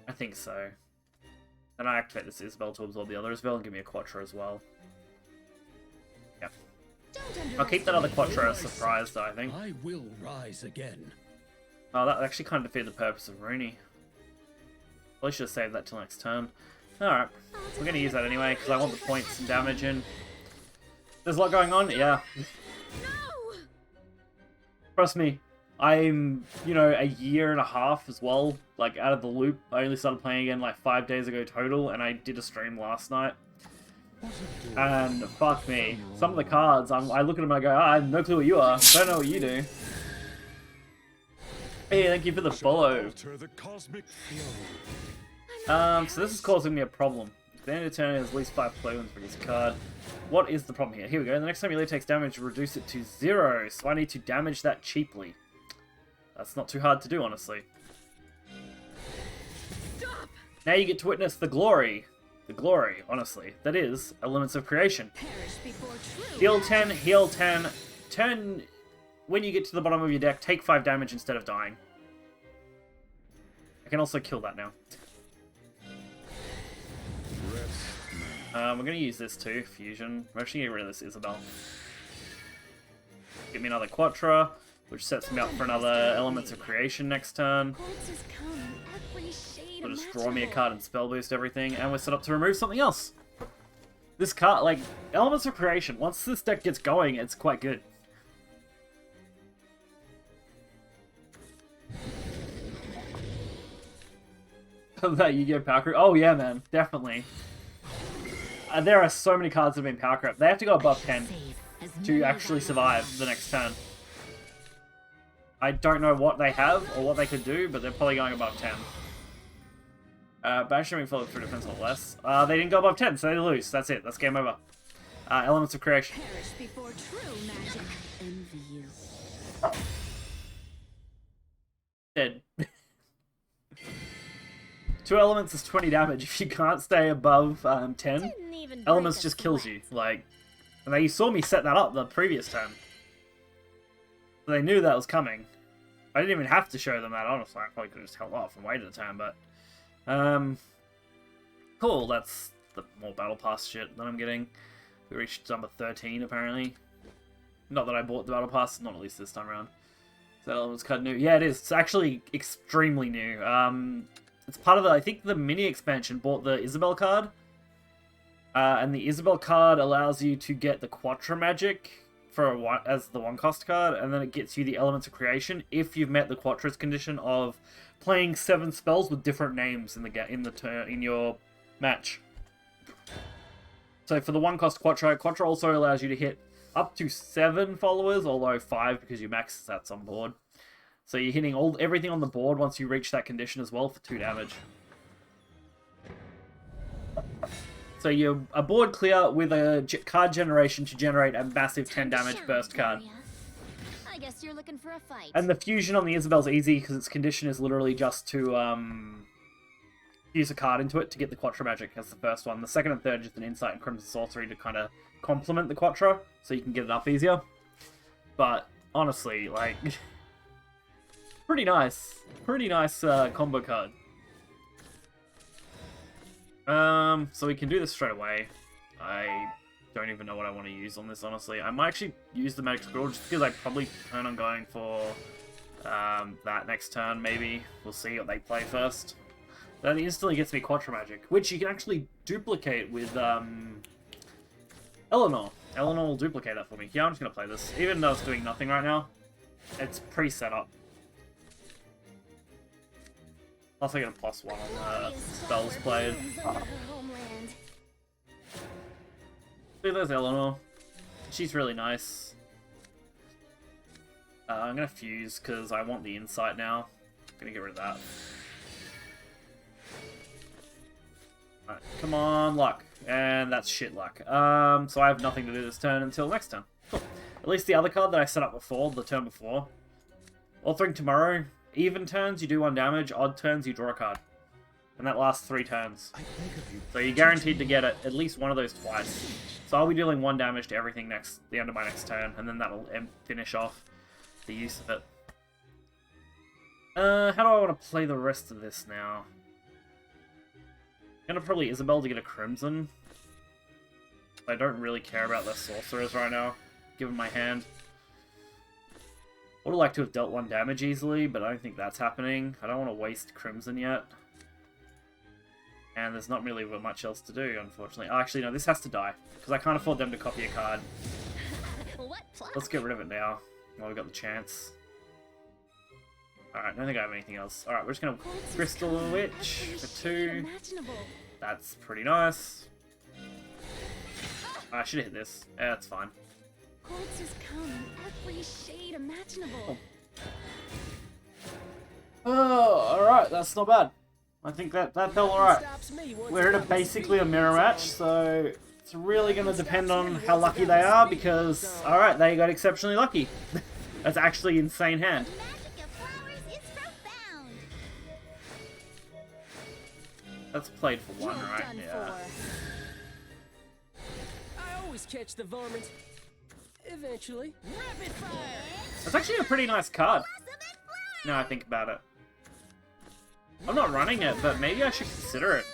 I think so. Then I activate this Isabel to absorb the other Isabel and give me a Quattro as well. Yep. I'll keep that other Quattro as a surprise though, I think. I will rise again. Oh, that actually kind of defeated the purpose of Rooney. Probably should have saved that till next turn. Alright, we're going to use that anyway, because I want the points and damage in. There's a lot going on, yeah. No! Trust me, I'm, you know, a year and a half as well, like, out of the loop. I only started playing again, like, 5 days ago total, and I did a stream last night. And, fuck me, some of the cards, I look at them and I go, I have no clue what you are, don't know what you do. Hey, thank you for the follow. Alter the cosmic flow. So this is causing me a problem. The end of turn has at least 5 play wins for this card. What is the problem here? Here we go. The next time your leader takes damage, reduce it to 0. So I need to damage that cheaply. That's not too hard to do, honestly. Stop! Now you get to witness the glory. The glory, honestly. That is Elements of Creation. Perish before true. Heal 10, heal 10. Turn... When you get to the bottom of your deck, take 5 damage instead of dying. I can also kill that now. We're going to use this too, Fusion. We're actually going to get rid of this Isabel. Get me another Quattro, which sets me up for another Elements of Creation next turn. Monsters come in every shade So just draw me a imaginable. card and spell boost everything, and we're set up to remove something else. This card, like, Elements of Creation, once this deck gets going, it's quite good. That Yu-Gi-Oh! Power Creep. Oh yeah, man, definitely. There are so many cards that have been Power Creep. They have to go above 10 to actually survive the next turn. I don't know what they have or what they could do, but they're probably going above 10. Banish being followed through defense or less. They didn't go above 10, so they lose. That's it. That's game over. Elements of Creation. Perish before true magic. envy you. Dead. 2 elements is 20 damage. If you can't stay above 10, Didn't even elements break a just kills sweat. you. Like, and they saw me set that up the previous turn. So they knew that was coming. I didn't even have to show them that, honestly. I probably could have just held off and waited a turn, but... cool, that's the more Battle Pass shit that I'm getting. We reached number 13, apparently. Not that I bought the Battle Pass, not at least this time around. So that was kind of new. Yeah, it is. It's actually extremely new. It's part of the... I think the mini expansion bought the Isabel card. And the Isabel card allows you to get the Quattro Magic as the 1-cost card, and then it gets you the Elements of Creation if you've met the Quattro's condition of playing 7 spells with different names in your match. So for the 1-cost Quattro also allows you to hit up to 7 followers, although 5 because you max stats on board. So you're hitting everything on the board once you reach that condition as well for 2 damage. So you're a board clear with a card generation to generate a massive 10 damage burst card. I guess you're looking for a fight. And the fusion on the Isabel's easy because its condition is literally just to use a card into it to get the Quattro Magic as the first one. The second and third just an Insight and Crimson Sorcery to kind of complement the Quattro so you can get it up easier. But honestly, like, pretty nice combo card. So we can do this straight away. I don't even know what I want to use on this, honestly. I might actually use the Magic Scroll just because I probably plan on going for that next turn, maybe. We'll see what they play first. That instantly gets me Quattro Magic, which you can actually duplicate with Eleanor. Eleanor will duplicate that for me. Yeah, I'm just going to play this. Even though it's doing nothing right now, it's pre-set up. Plus I get a +1 on the spells played. See, there's Eleanor. She's really nice. I'm gonna fuse because I want the Insight now. I'm gonna get rid of that. Alright, come on, luck. And that's shit luck. So I have nothing to do this turn until next turn. Cool. At least the other card that I set up before, the turn before. Altering Tomorrow. Even turns, you do 1 damage. Odd turns, you draw a card. And that lasts 3 turns. So you're guaranteed to get it at least one of those twice. So I'll be dealing 1 damage to everything the end of my next turn, and then that'll finish off the use of it. How do I want to play the rest of this now? I'm gonna probably Isabel to get a Crimson. I don't really care about the Sorcerers right now, given my hand. I would like to have dealt 1 damage easily, but I don't think that's happening. I don't want to waste Crimson yet. And there's not really much else to do, unfortunately. Oh, actually, no, this has to die, because I can't afford them to copy a card. Let's get rid of it now, while we've got the chance. Alright, I don't think I have anything else. Alright, we're just going to Crystal Witch for 2. That's pretty nice. I should have hit this. Yeah, that's fine. Quartzes come in every shade imaginable. Oh, alright, that's not bad. I think that felt alright. We're at basically a mirror match, so it's really going to depend on how lucky they are, because, alright, they got exceptionally lucky. That's actually an insane hand. The magic of flowers is profound. That's played for 1, right? Done Yeah. I always catch the varmint. Eventually. Rapid fire! That's actually a pretty nice card. Now I think about it. I'm not running it, but maybe I should consider it.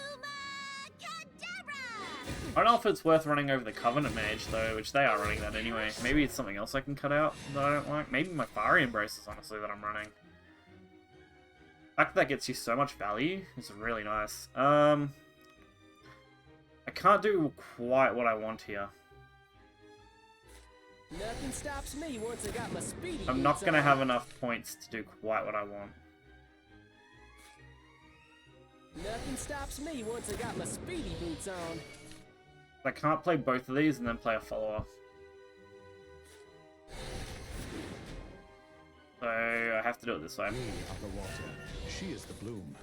I don't know if it's worth running over the Covenant Mage, though, which they are running that anyway. Maybe it's something else I can cut out that I don't like. Maybe my Fiery Embraces, honestly, that I'm running. The fact that gets you so much value is really nice. I can't do quite what I want here. Nothing stops me once I got my speedy I'm not boots going to on. have enough points to do quite what I want. Nothing stops me once I got my speedy boots on. I can't play both of these and then play a follower. So I have to do it this way. We are the water. She is the bloom.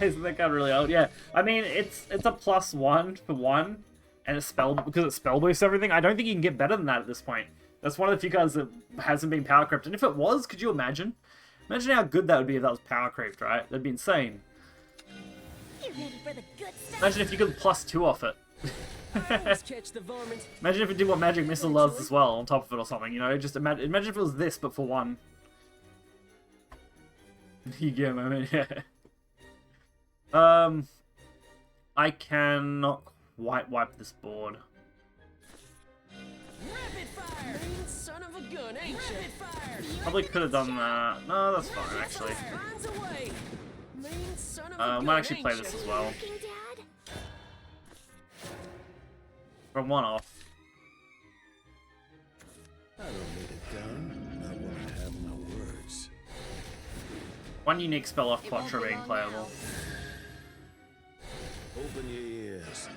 Isn't that card really old? Yeah. I mean, it's a +1 for 1, and it's because it spell boosts everything. I don't think you can get better than that at this point. That's one of the few cards that hasn't been power crept. And if it was, could you imagine? Imagine how good that would be if that was power crept, right? That'd be insane. You ready for the good stuff? Imagine if you could +2 off it. Let's catch the varmint. Imagine if it did what Magic Missile does as well on top of it or something, you know? Just imagine if it was this, but for 1. You get my man, yeah. I cannot quite wipe this board. Rapid fire! Mean son of a gun, ain't you? Rapid fire! Probably could have done that. No, that's fine, actually. Runs away! Mean son of a gun, Might actually play ain't this ya? as well. Looking, Dad? From 1 off. I don't need a gun. I want to have my words. 1 unique spell off Quattro being playable. Open your ears.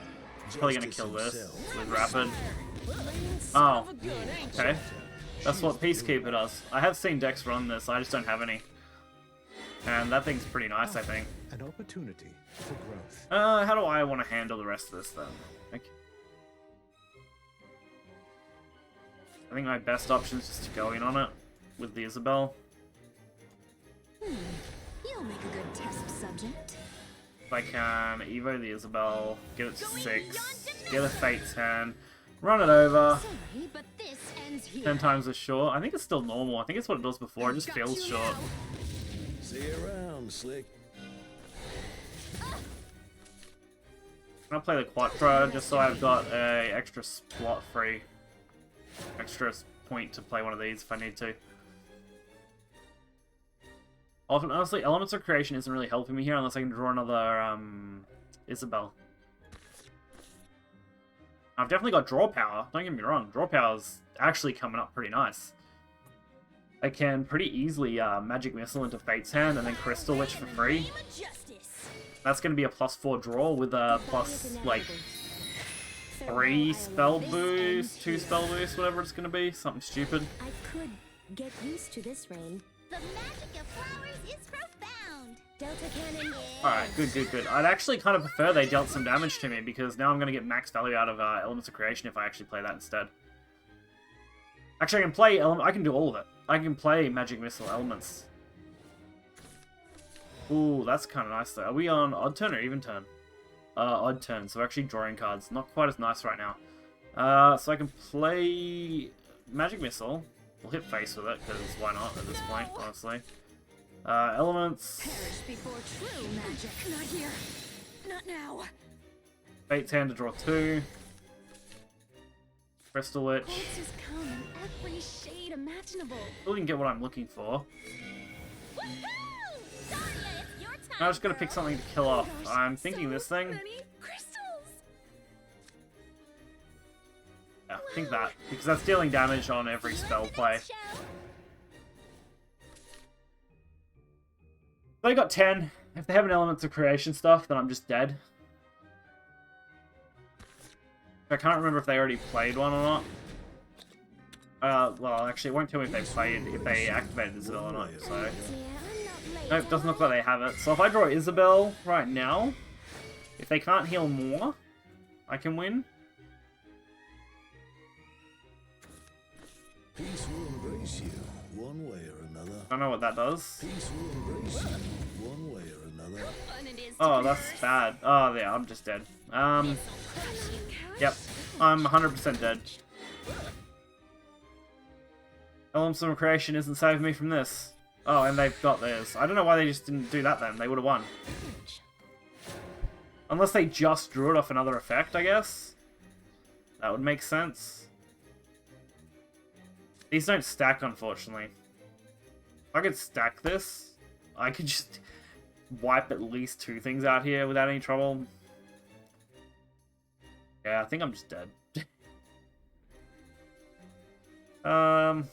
Probably gonna Justice kill this himself. with Rapid. Mean son Oh, of a gun, ain't ya? okay. That's what Peacekeeper does. I have seen decks run this, I just don't have any. And that thing's pretty nice, I think. An opportunity for growth. How do I want to handle the rest of this then? Okay. I think my best option is just to go in on it with the Isabel. You'll make a good test subject. If I can Evo the Isabel, get it to 6, get a Fate's Hand, run it over, Sorry, but this ends here. 10 times as short. I think it's still normal. I think it's what it does before. It just Got feels you short. now. See you around, Slick. I'm gonna play the Quattro just so I've got a extra slot free. Extra point to play one of these if I need to. Often, honestly, Elements of Creation isn't really helping me here unless I can draw another Isabel. I've definitely got draw power, don't get me wrong. Draw power's actually coming up pretty nice. I can pretty easily Magic Missile into Fate's Hand and then Crystal Witch for free. Name of justice. That's going to be a +4 draw with a plus, like, 3 spell boost, 2 spell boost, whatever it's going to be. Something stupid. I could get used to this rain. The magic of flowers is profound. Delta Cannon. Alright, good. I'd actually kind of prefer they dealt some damage to me because now I'm going to get max value out of Elements of Creation if I actually play that instead. Actually, I can play I can do all of it. I can play Magic Missile Elements. Ooh, that's kind of nice though. Are we on odd turn or even turn? Odd turn, so we're actually drawing cards. Not quite as nice right now. So I can play Magic Missile. We'll hit face with it, because why not at this point, honestly. Elements. Perish before true magic. Not here. Not now. Fate's Hand to draw 2. Crystal Witch. Answers come in every shade imaginable. Still didn't get what I'm looking for. Woohoo! Daria, it's your time. I'm just gonna pick something to kill off. I'm thinking this thing. Many crystals. Yeah, I think that. Because that's dealing damage on every spell play. They got 10. If they have an Elements of Creation stuff, then I'm just dead. I can't remember if they already played one or not. Well, actually, it won't tell me if they activated Isabel or not, so... Yeah, I'm not late. Nope, doesn't look like they have it. So if I draw Isabel right now, if they can't heal more, I can win. Peace will embrace you, one way or another. I don't know what that does. Peace will embrace you, one way or another. Fun it is to Oh, be that's first. bad. Oh, yeah, I'm just dead. Yep, I'm 100% dead. Elements of Creation isn't saving me from this. Oh, and they've got theirs. I don't know why they just didn't do that then. They would have won. Unless they just drew it off another effect, I guess. That would make sense. These don't stack, unfortunately. If I could stack this, I could just wipe at least 2 things out here without any trouble. Yeah, I think I'm just dead. Can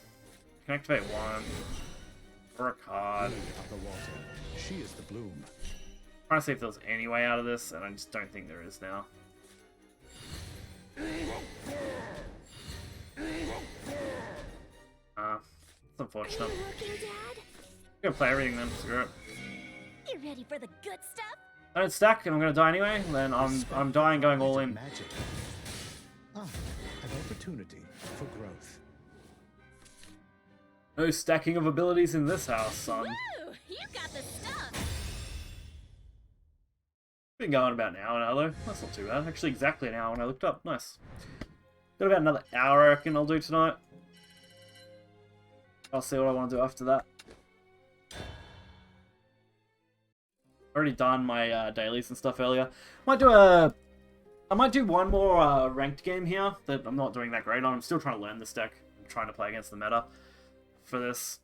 activate 1. Or a card. Lily of the water. She is the bloom. Trying to see if there's any way out of this, and I just don't think there is now. It's unfortunate. Looking, Dad? I'm gonna play everything then, screw it. You ready for the good stuff? I don't stack, and I'm gonna die anyway, then I'm dying going all in. Magic. Ah, an opportunity for growth. No stacking of abilities in this house, son. Woo! You got the stuff. Been going about an hour now, though. That's not too bad. Actually, exactly an hour when I looked up. Nice. Got about another hour, I reckon I'll do tonight. I'll see what I want to do after that. Already done my dailies and stuff earlier. I might do one more ranked game here that I'm not doing that great on. I'm still trying to learn this deck. I'm trying to play against the meta for this.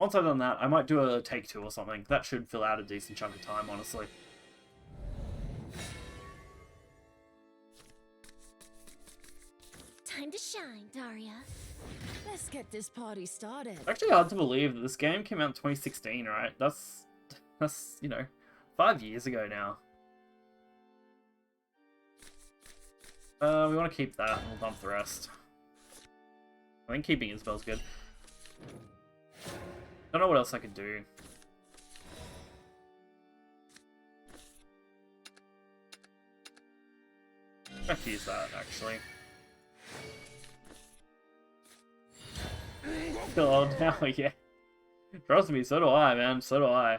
Once I've done that, I might do a take 2 or something. That should fill out a decent chunk of time, honestly. Time to shine, Daria. Let's get this party started. Actually hard to believe that this game came out in 2016, right? That's you know, 5 years ago now. We want to keep that, and we'll dump the rest. I think keeping Isabel's good. Don't know what else I could do. I could use that, actually. God, hell yeah. Trust me, so do I, man. So do I.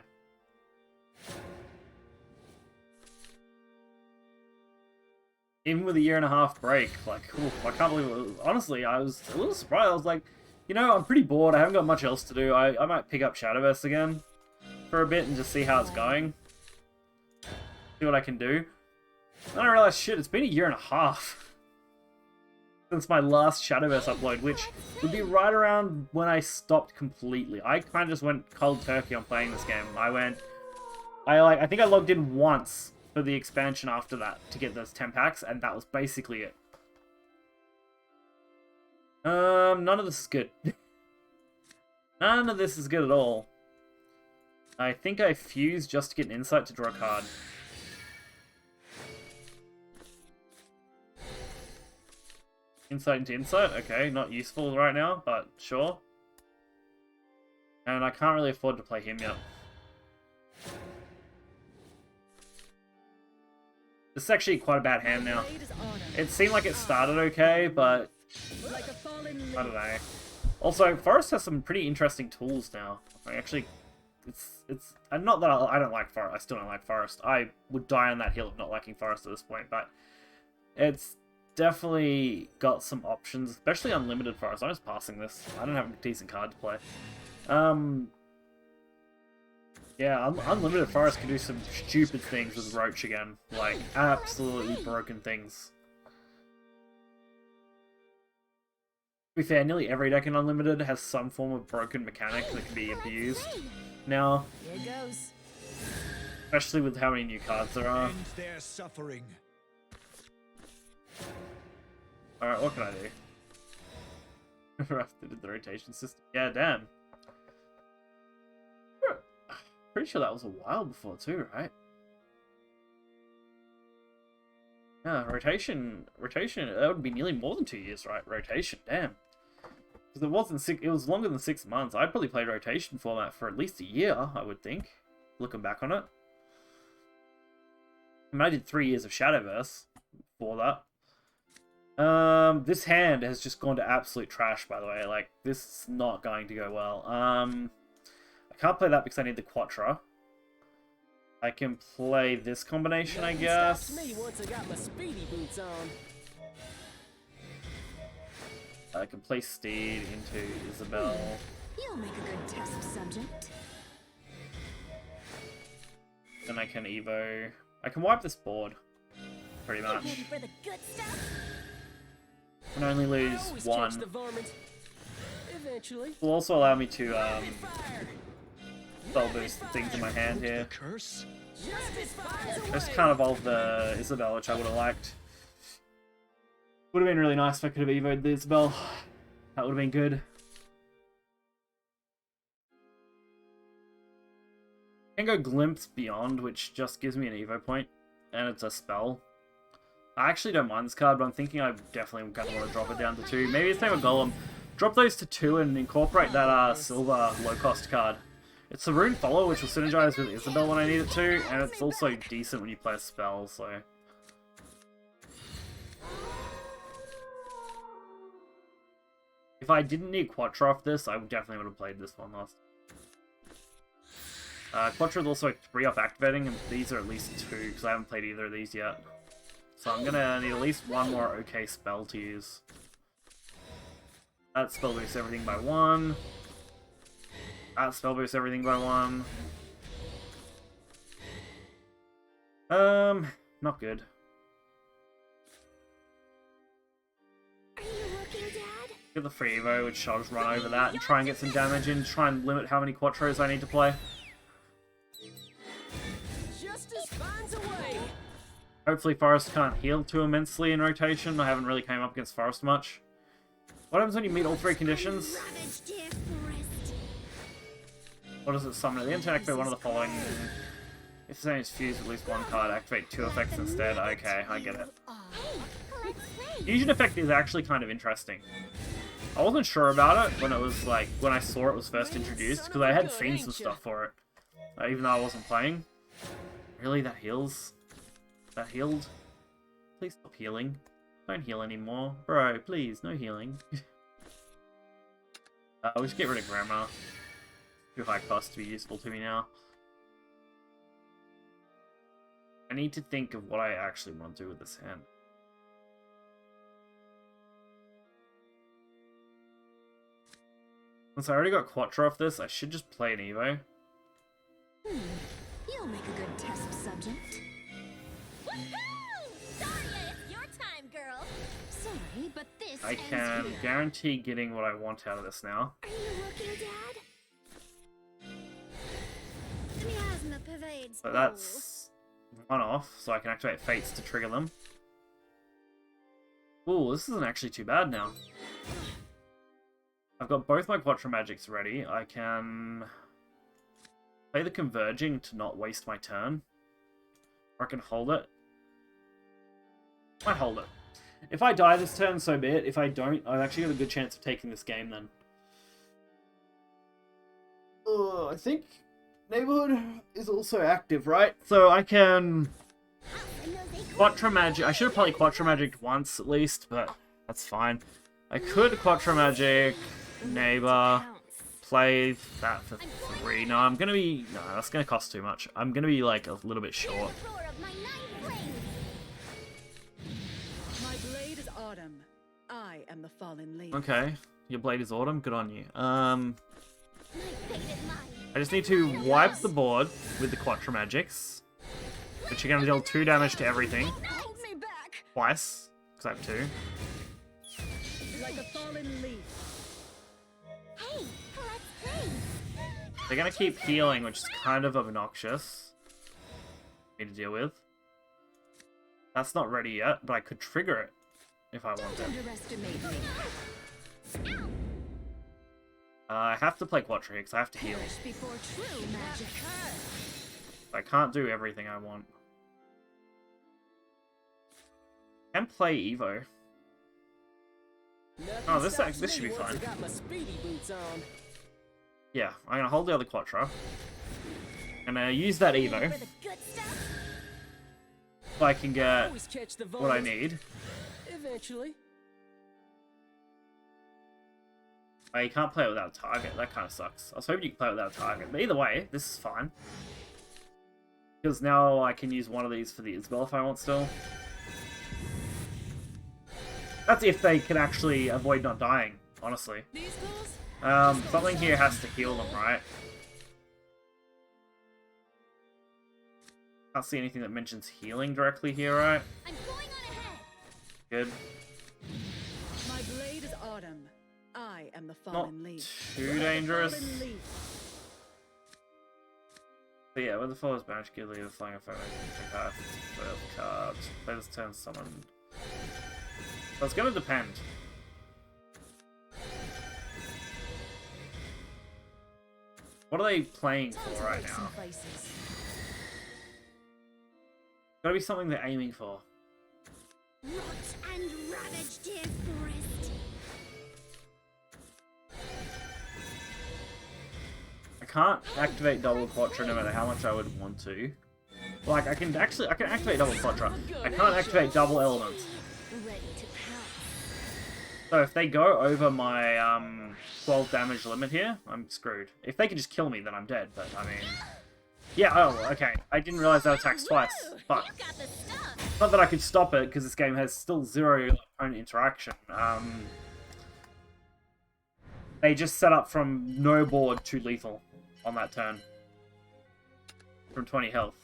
Even with a 1.5 year break, like, oof, I can't believe it. Honestly, I was a little surprised. I was like, you know, I'm pretty bored. I haven't got much else to do. I might pick up Shadowverse again for a bit and just see how it's going. See what I can do. And I realized, shit, it's been a 1.5 year since my last Shadowverse upload, which would be right around when I stopped completely. I kind of just went cold turkey on playing this game. I think I logged in once for the expansion after that to get those 10 packs, and that was basically it. None of this is good. None of this is good at all. I think I fused just to get an insight to draw a card. Insight into insight? Okay, not useful right now, but sure. And I can't really afford to play him yet. This is actually quite a bad hand now. It seemed like it started okay, but I don't know. Also, Forest has some pretty interesting tools now. Like, actually, it's and not that I don't like Forest. I still don't like Forest. I would die on that hill of not liking Forest at this point, but it's definitely got some options, especially Unlimited Forest. I'm just passing this. I don't have a decent card to play. Yeah, Unlimited Forest can do some stupid things with Roach again. Like, absolutely broken things. To be fair, nearly every deck in Unlimited has some form of broken mechanic that can be abused now. Here goes. Especially with how many new cards there are. End their suffering. Alright, what can I do? After the rotation system. Yeah, damn. Pretty sure that was a while before too, right? Yeah, rotation, that would be nearly more than 2 years, right? Rotation, damn. Because it was longer than 6 months. I probably played rotation format for at least a year, I would think, looking back on it. I mean, I did 3 years of Shadowverse before that. This hand has just gone to absolute trash, by the way. Like, this is not going to go well. I can't play that because I need the Quattro. I can play this combination, I guess. Stops me once I got my speedy boots on. I can play Steed into Isabel. You'll make a good test subject. Then I can Evo. I can wipe this board, pretty much. Ready for the good stuff? I can only I lose always catch one. the varmints. Eventually. Will also allow me to Fire. spell boost the things in my hand here. Curse? Justice fires away. Just can't evolve the Isabel, which I would have liked. Would have been really nice if I could have evoed the Isabel. That would have been good. I can go Glimpse Beyond, which just gives me an Evo point, and it's a spell. I actually don't mind this card, but I'm thinking I definitely kind of want to drop it down to 2. Maybe it's same with Golem. Drop those to 2 and incorporate that silver low-cost card. It's a Rune Follow, which will synergize with Isabel when I need it to, and it's also decent when you play a spell, so... If I didn't need Quattro off this, I definitely would have played this one last. Quattro is also 3 off activating, and these are at least 2, because I haven't played either of these yet. So I'm gonna need at least one more okay spell to use. That spell boosts everything by 1. That spell boosts everything by 1. Not good. Are you looking, Dad? Get the free Evo, which I'll just run over that and try and get some damage in, try and limit how many Quattros I need to play. Justice finds a way. Hopefully Forest can't heal too immensely in rotation. I haven't really came up against Forest much. What happens when you meet all 3 conditions? Ravage, dear forest. What does it summon at the end to activate one of the following? If the same is fused with at least one card, activate 2 effects instead. Okay, I get it. Hey, let's play. Fusion effect is actually kind of interesting. I wasn't sure about it when it was like, when I saw it was first introduced, because I had seen some stuff for it. Even though I wasn't playing. Really, that heals? That healed? Please stop healing. Don't heal anymore. Bro, please, no healing. We should get rid of Grammar. Too high cost to be useful to me now. I need to think of what I actually want to do with this hand. Since I already got Quattro off this, I should just play an Evo. You'll make a good test subject. Woohoo! Daria, it's your time, girl. Sorry, but this I ends can here. guarantee getting what I want out of this now. Are you looking, Dad? Miasma pervades So that's one off, so I can activate Fates to trigger them. Ooh, this isn't actually too bad now. I've got both my Quattro Magics ready. I can play the Converging to not waste my turn. Or I can hold it. I hold it. If I die this turn, so be it. If I don't, I've actually got a good chance of taking this game then. I think Neighborhood is also active, right? So I can Quattro Magic. I should have probably Quattro Magic once at least, but that's fine. I could Quattro Magic, Neighbor, play that for 3. No, I'm gonna be. No, that's gonna cost too much. I'm gonna be like a little bit short. roar of my 9 flames. My blade is autumn. I am the fallen leaf. Okay, your blade is autumn. Good on you. My fate is mine. I just need to wipe the board with the Quattro Magics, which are gonna deal 2 damage to everything Hold me back. twice, because I have 2. Like a fallen leaf. Hey, let's play. They're gonna keep healing, which is kind of obnoxious for me to deal with. That's not ready yet, but I could trigger it if I Don't wanted. underestimate me. I have to play Quattro here because I have to heal. Perish before true magic. I can't do everything I want. I can play Evo. Nothing Oh, this stops should me be once fine. I got my speedy boots on. Yeah, I'm gonna hold the other Quattro. And use that Evo For the good stuff. so I can get Always catch the what I vomit. need. Eventually. Oh, you can't play it without a target. That kind of sucks. I was hoping you could play it without a target. But either way, this is fine. Because now I can use one of these for the Isabel if I want still. That's if they can actually avoid not dying, honestly. These fools? Something here has to heal them, right? Can't see anything that mentions healing directly here, right? I'm going on ahead. Good. My blade is autumn. I am the Not fallen leaf. too dangerous. Fallen leaf. But yeah, with the followers banish, give leader flying a foe, card, play the cards, play this turn summoned. So it's gonna depend. What are they playing for right now? Gotta be something they're aiming for. Rot and ravage, dear forest. I can't activate double Quattro no matter how much I would want to. Like, I can activate double Quattro. I can't activate double elements. Ready to pounce. So if they go over my 12 damage limit here, I'm screwed. If they can just kill me, then I'm dead, but I mean... Yeah, oh, okay. I didn't realize that attacks twice. Fuck. Not that I could stop it, because this game has still 0 opponent interaction. They just set up from no board to lethal on that turn. From 20 health.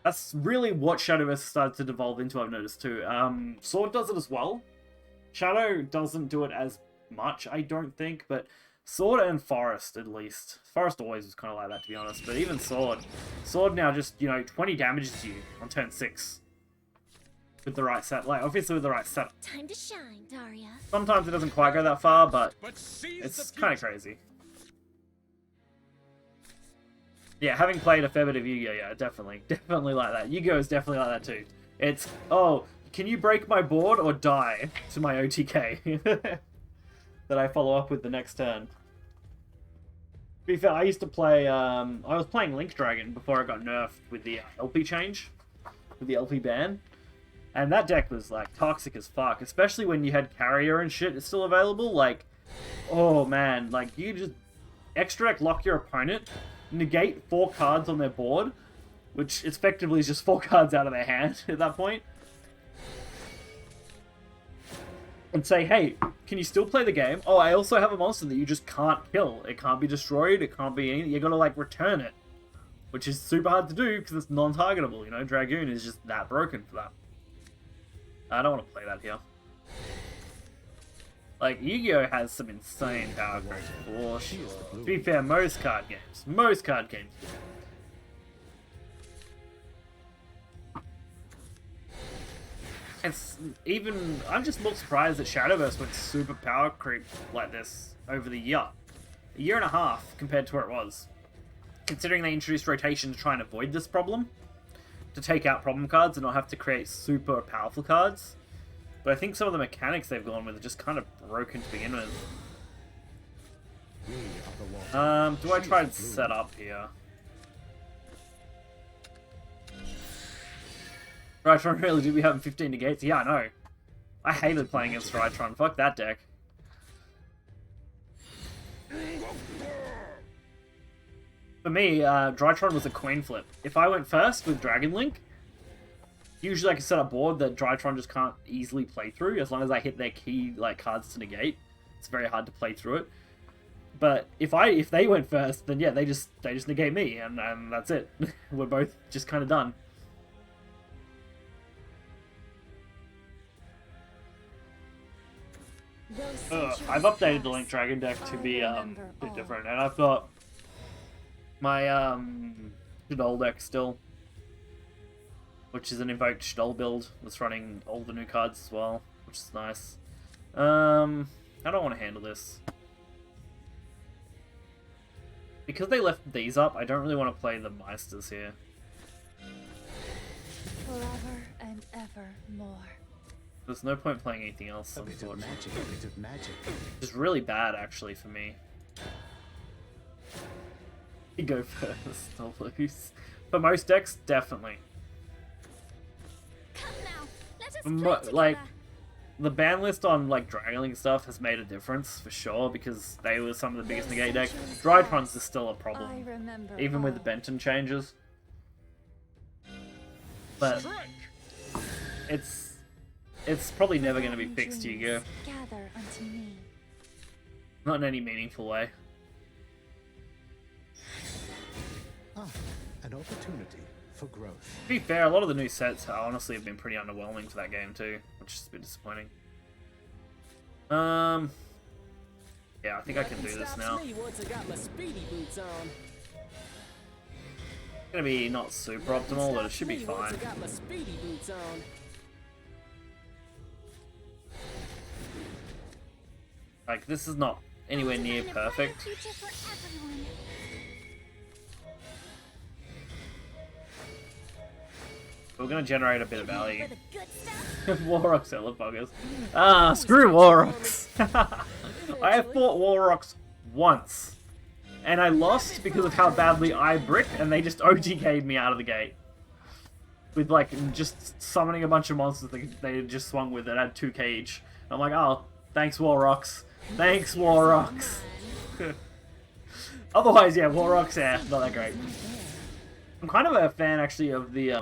That's really what Shadowverse started to devolve into, I've noticed too. Sword does it as well. Shadow doesn't do it as much, I don't think, but Sword and Forest, at least. Forest always was kind of like that, to be honest, but even Sword. Sword now just, 20 damages you on turn 6. With the right set, like, obviously with the right setup. Time to shine, Daria. Sometimes it doesn't quite go that far, but it's kind of crazy. Yeah, having played a fair bit of Yu-Gi-Oh, yeah, definitely like that. Yu-Gi-Oh is definitely like that too. It's, oh, can you break my board or die to my OTK? That I follow up with the next turn. To be fair, I used to play, I was playing Link Dragon before I got nerfed with the LP change, with the LP ban. And that deck was, like, toxic as fuck, especially when you had Carrier and shit still available. Like, oh man, like, you just extra deck lock your opponent, negate 4 cards on their board, which effectively is just 4 cards out of their hand at that point. And say, hey, can you still play the game? Oh, I also have a monster that you just can't kill. It can't be destroyed, it can't be anything. You gotta, like, return it. Which is super hard to do, because it's non-targetable, you know? Dragoon is just that broken for that. I don't want to play that here. Like, Yu-Gi-Oh! Has some insane power creation for sure. To be fair, most card games do. It's even... I'm just more surprised that Shadowverse went super power creep like this over the year. A year and a half compared to where it was. Considering they introduced rotation to try and avoid this problem. To take out problem cards and not have to create super powerful cards. But I think some of the mechanics they've gone with are just kind of broken to begin with. Do I try and set up here? Rytron, really, do we have 15 negates? Yeah, I know. I hated playing against Rytron. Fuck that deck. For me, Drytron was a coin flip. If I went first with Dragon Link, usually I can set a board that Drytron just can't easily play through, as long as I hit their key like cards to negate. It's very hard to play through it. But if they went first, then yeah, they just negate me, and that's it. We're both just kind of done. I've updated the Link Dragon deck to be a bit different, and I've got my Shadol deck still, which is an invoked Shadol build that's running all the new cards as well, which is nice. I don't want to handle this. Because they left these up, I don't really want to play the Meisters here. Forever and ever more. There's no point playing anything else, A bit of magic, a bit of magic. It's really bad, actually, for me. You go first, I'll lose. For most decks, definitely. Come now, let us play Like, together. the ban list on, like, Dragon Link stuff has made a difference, for sure, because they were some of the biggest negate decks. Drytrons is still a problem, I remember even with the all. Benton changes. But Strike! it's probably never going to be fixed, Yu-Gi-Oh! Gather unto me. Not in any meaningful way. Ah, an opportunity for growth. To be fair, a lot of the new sets honestly have been pretty underwhelming for that game too, which is a bit disappointing. Yeah, I think I can do this now. Me once I got my speedy boots on. It's gonna be not super optimal, but it should be Me once fine. I got my speedy boots on. Like, this is not anywhere near Design a brighter perfect. future for everyone. We're gonna generate a bit of value. For the good stuff. Warrocks, Elebuggers. Ah, screw Warrocks! I have fought Warrocks once. And I lost because of how badly I bricked, and they just OTK'd me out of the gate. with like just summoning a bunch of monsters that they had just swung with that had 2k each. I'm like, oh, thanks War Rocks. Thanks War Rocks. Otherwise, yeah, War Rocks, yeah, not that great. I'm kind of a fan actually of the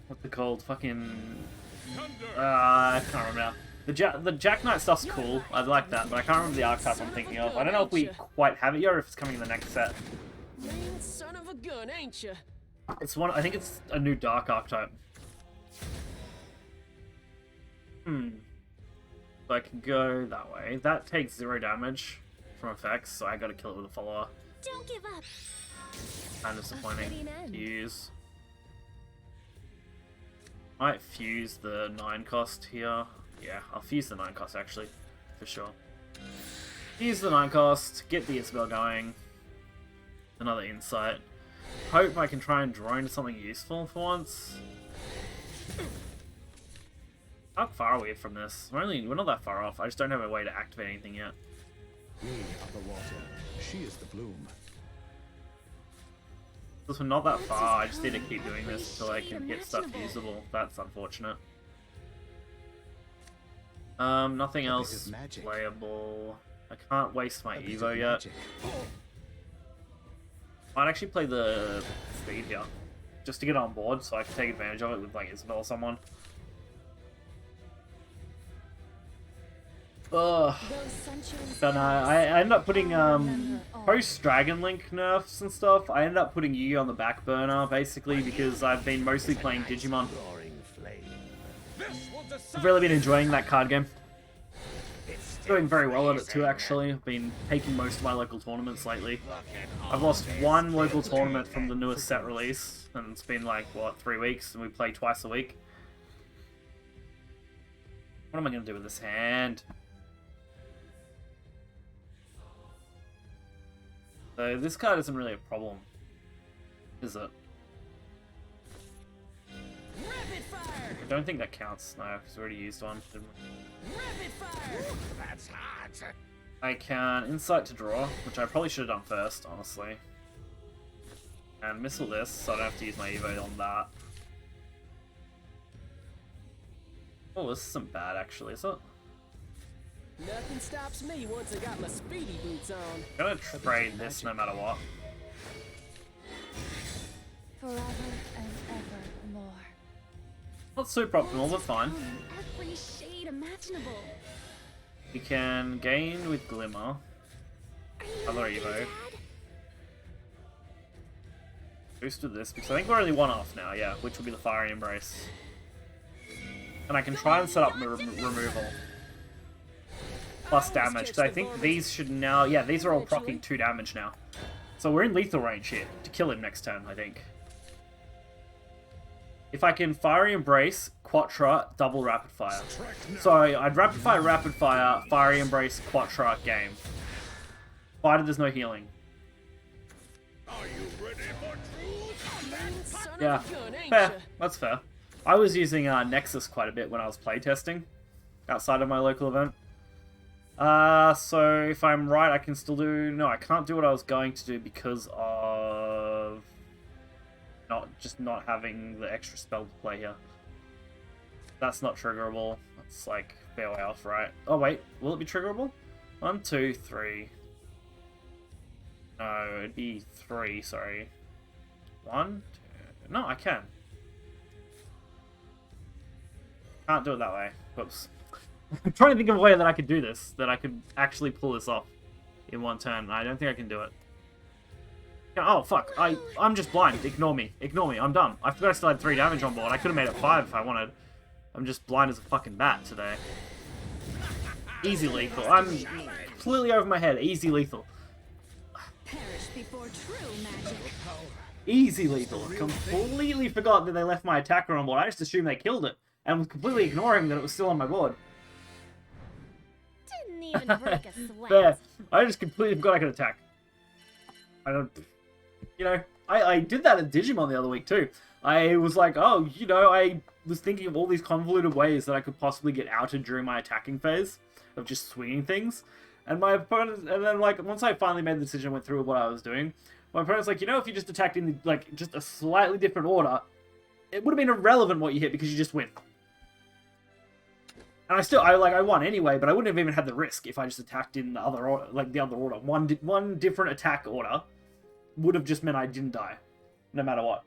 what's it called? Fucking I can't remember now. The Jack Knight stuff's cool. I like that, but I can't remember the archetype I'm thinking of. I don't know if we quite have it yet or if it's coming in the next set. Man, son of a gun, ain't ya? It's one. I think it's a new dark archetype. So I can go that way. That takes 0 damage from effects, so I gotta kill it with a follower. Don't give up. Kind of disappointing. Fuse. Might fuse the 9 cost here. Yeah, I'll fuse the 9 cost actually, for sure. Fuse the 9 cost, get the Isabel going. Another insight. Hope I can try and draw into something useful for once. How far are we from this? We're not that far off. I just don't have a way to activate anything yet. We are the water. She is the bloom. Since we're not that far, I just need to keep doing this until I can get stuff usable. That's unfortunate. Nothing else playable. I can't waste my Evo yet. Might actually play the speed here, just to get on board, so I can take advantage of it with like Isabel or someone. Ugh. But no, I end up putting post Dragon Link nerfs and stuff. I end up putting Yu on the back burner basically because I've been mostly playing Digimon. I've really been enjoying that card game. Doing very well at it too, actually. I've been taking most of my local tournaments lately. I've lost 1 local tournament from the newest set release, and it's been like, what, 3 weeks, and we play twice a week. What am I going to do with this hand? So this card isn't really a problem, is it? Rapid fire! I don't think that counts. No, because we already used one. Rapid fire! That's hot. I can Insight to draw, which I probably should have done first, honestly. And missile this, so I don't have to use my Evo on that. Oh, this isn't bad actually, is it? Nothing stops me once I got my speedy boots on. I'm gonna trade this no matter what. Forever and ever more. Not super optimal, but fine. Every shade imaginable. You can gain with Glimmer. Other Evo. Boost with this, because I think we're only 1 off now, yeah, which will be the Fiery Embrace. And I can try and set up removal. Plus damage, because I think these should now... Yeah, these are all proccing 2 damage now. So we're in lethal range here, to kill him next turn, I think. If I can Fiery Embrace, Quatra, double Rapid Fire. So I'd Rapid Fire, Fiery Embrace, Quatra, game. Provided there's no healing. Are you ready for truth? Yeah, fair. That's fair. I was using Nexus quite a bit when I was playtesting outside of my local event. So if I'm right, I can still do... No, I can't do what I was going to do because of... not having the extra spell to play here. That's not triggerable. That's like fair way off, right? Oh wait, will it be triggerable? 1, 2, 3. No, it'd be 3, sorry. 1, 2... No, I can. Can't do it that way. Whoops. I'm trying to think of a way that I could do this, that I could actually pull this off in 1 turn. I don't think I can do it. Oh, fuck. I'm just blind. Ignore me. Ignore me. I'm done. I forgot I still had 3 damage on board. I could have made it 5 if I wanted. I'm just blind as a fucking bat today. Easy lethal. I'm completely over my head. Easy lethal. Perish before true magic. Easy lethal. Completely forgot that they left my attacker on board. I just assumed they killed it. And was completely ignoring that it was still on my board. Didn't even break a sweat. There. I just completely forgot I could attack. I don't... You know, I did that at Digimon the other week too. I was like, oh, you know, I was thinking of all these convoluted ways that I could possibly get outed during my attacking phase of just swinging things. And my opponent, and then like, once I finally made the decision, went through what I was doing, my opponent's like, you know, if you just attacked in, like, just a slightly different order, it would have been irrelevant what you hit because you just win. And I won anyway, but I wouldn't have even had the risk if I just attacked in the other order, the other order. One different attack order would have just meant I didn't die, no matter what.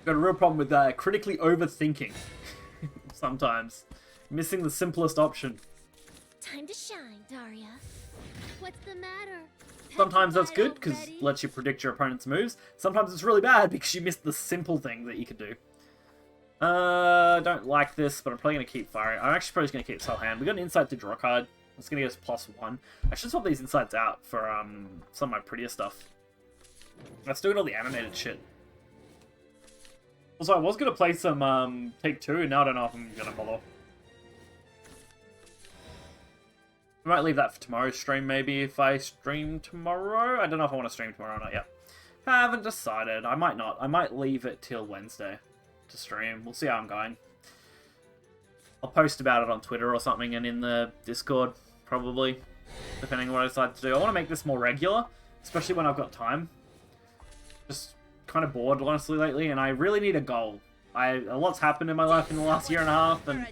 Got a real problem with critically overthinking. Sometimes. Missing the simplest option. Time to shine, Daria. What's the matter? Sometimes that's good, because Petrified it lets you predict your opponent's moves. Sometimes it's really bad, because you missed the simple thing that you could do. Don't like this, but I'm probably going to keep firing. I'm actually probably just going to keep Soul Hand. We got an insight to draw card. It's going to get us +1. I should swap these insights out for some of my prettier stuff. I still got all the animated shit. Also, I was going to play some Take 2, and now I don't know if I'm going to bother. I might leave that for tomorrow's stream, maybe, if I stream tomorrow. I don't know if I want to stream tomorrow or not yet. I haven't decided. I might not. I might leave it till Wednesday to stream. We'll see how I'm going. I'll post about it on Twitter or something and in the Discord, probably, depending on what I decide to do. I want to make this more regular, especially when I've got time. Just kind of bored, honestly, lately, and I really need a goal. A lot's happened in my life in the last year and a half, and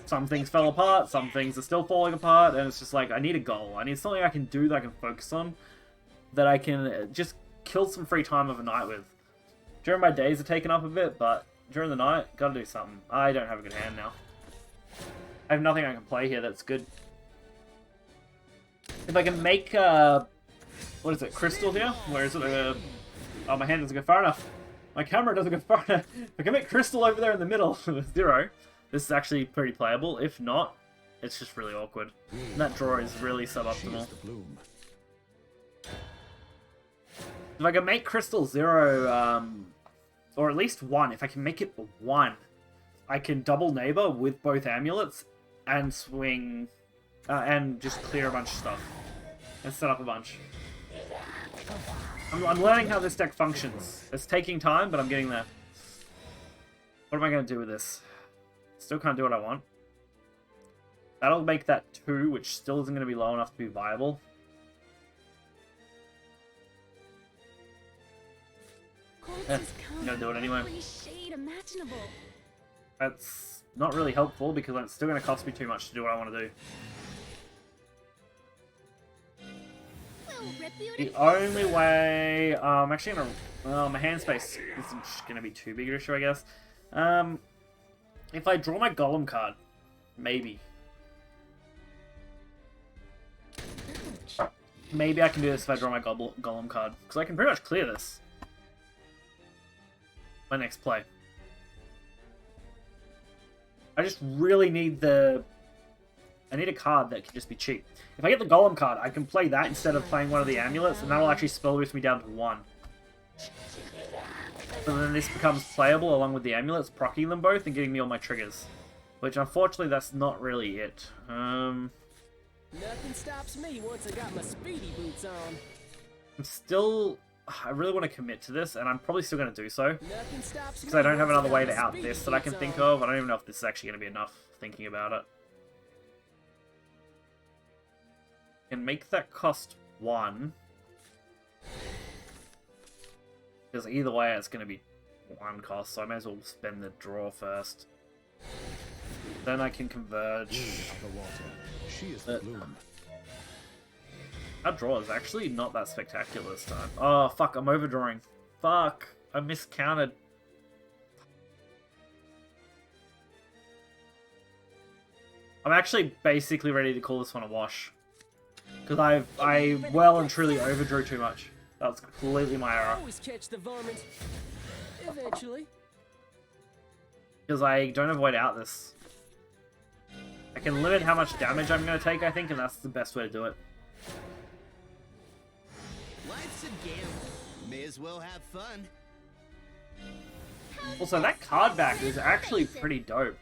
some things fell apart, some things are still falling apart, and it's just like, I need a goal. I need something I can do that I can focus on, that I can just kill some free time of a night with. During my days are taken up a bit, but during the night, gotta do something. I don't have a good hand now. I have nothing I can play here that's good. If I can make, what is it, crystal here? Where is it? Oh, my hand doesn't go far enough. My camera doesn't go far enough. If I can make crystal over there in the middle with 0, this is actually pretty playable. If not, it's just really awkward. And that draw is really suboptimal. If I can make crystal 0, or at least 1, if I can make it 1, I can double neighbor with both amulets and swing, and just clear a bunch of stuff. And set up a bunch. I'm learning how this deck functions. It's taking time, but I'm getting there. What am I going to do with this? Still can't do what I want. That'll make that 2, which still isn't going to be low enough to be viable. I'm going to do it anyway. That's not really helpful, because it's still going to cost me too much to do what I want to do. The only way, I'm actually gonna, my hand space isn't gonna be too big an issue, I guess. If I draw my Golem card, maybe. Maybe I can do this if I draw my Golem card, because I can pretty much clear this. My next play. I just really need I need a card that can just be cheap. If I get the Golem card, I can play that instead of playing one of the amulets, and that'll actually spell boost me down to 1. So then this becomes playable along with the amulets, proccing them both and getting me all my triggers. Which, unfortunately, that's not really it. Nothing stops me once I got my speedy boots on. I really want to commit to this, and I'm probably still going to do so. Nothing stops me Because I don't have once another way to got my out speedy this that I can boots think on. of. I don't even know if this is actually going to be enough thinking about it. Can make that cost 1. Because either way it's going to be 1 cost, so I may as well spend the draw first. Then I can converge. She is the bloom. Our draw is actually not that spectacular this time. Oh, fuck, I'm overdrawing. Fuck, I miscounted. I'm actually basically ready to call this one a wash. Because I well and truly overdrew too much. That was completely my error. Always catch the varmint. Eventually. Because I don't have a way to out this. I can limit how much damage I'm going to take, I think, and that's the best way to do it. Life's a gamble. May as well have fun. Also, that card back is actually pretty dope.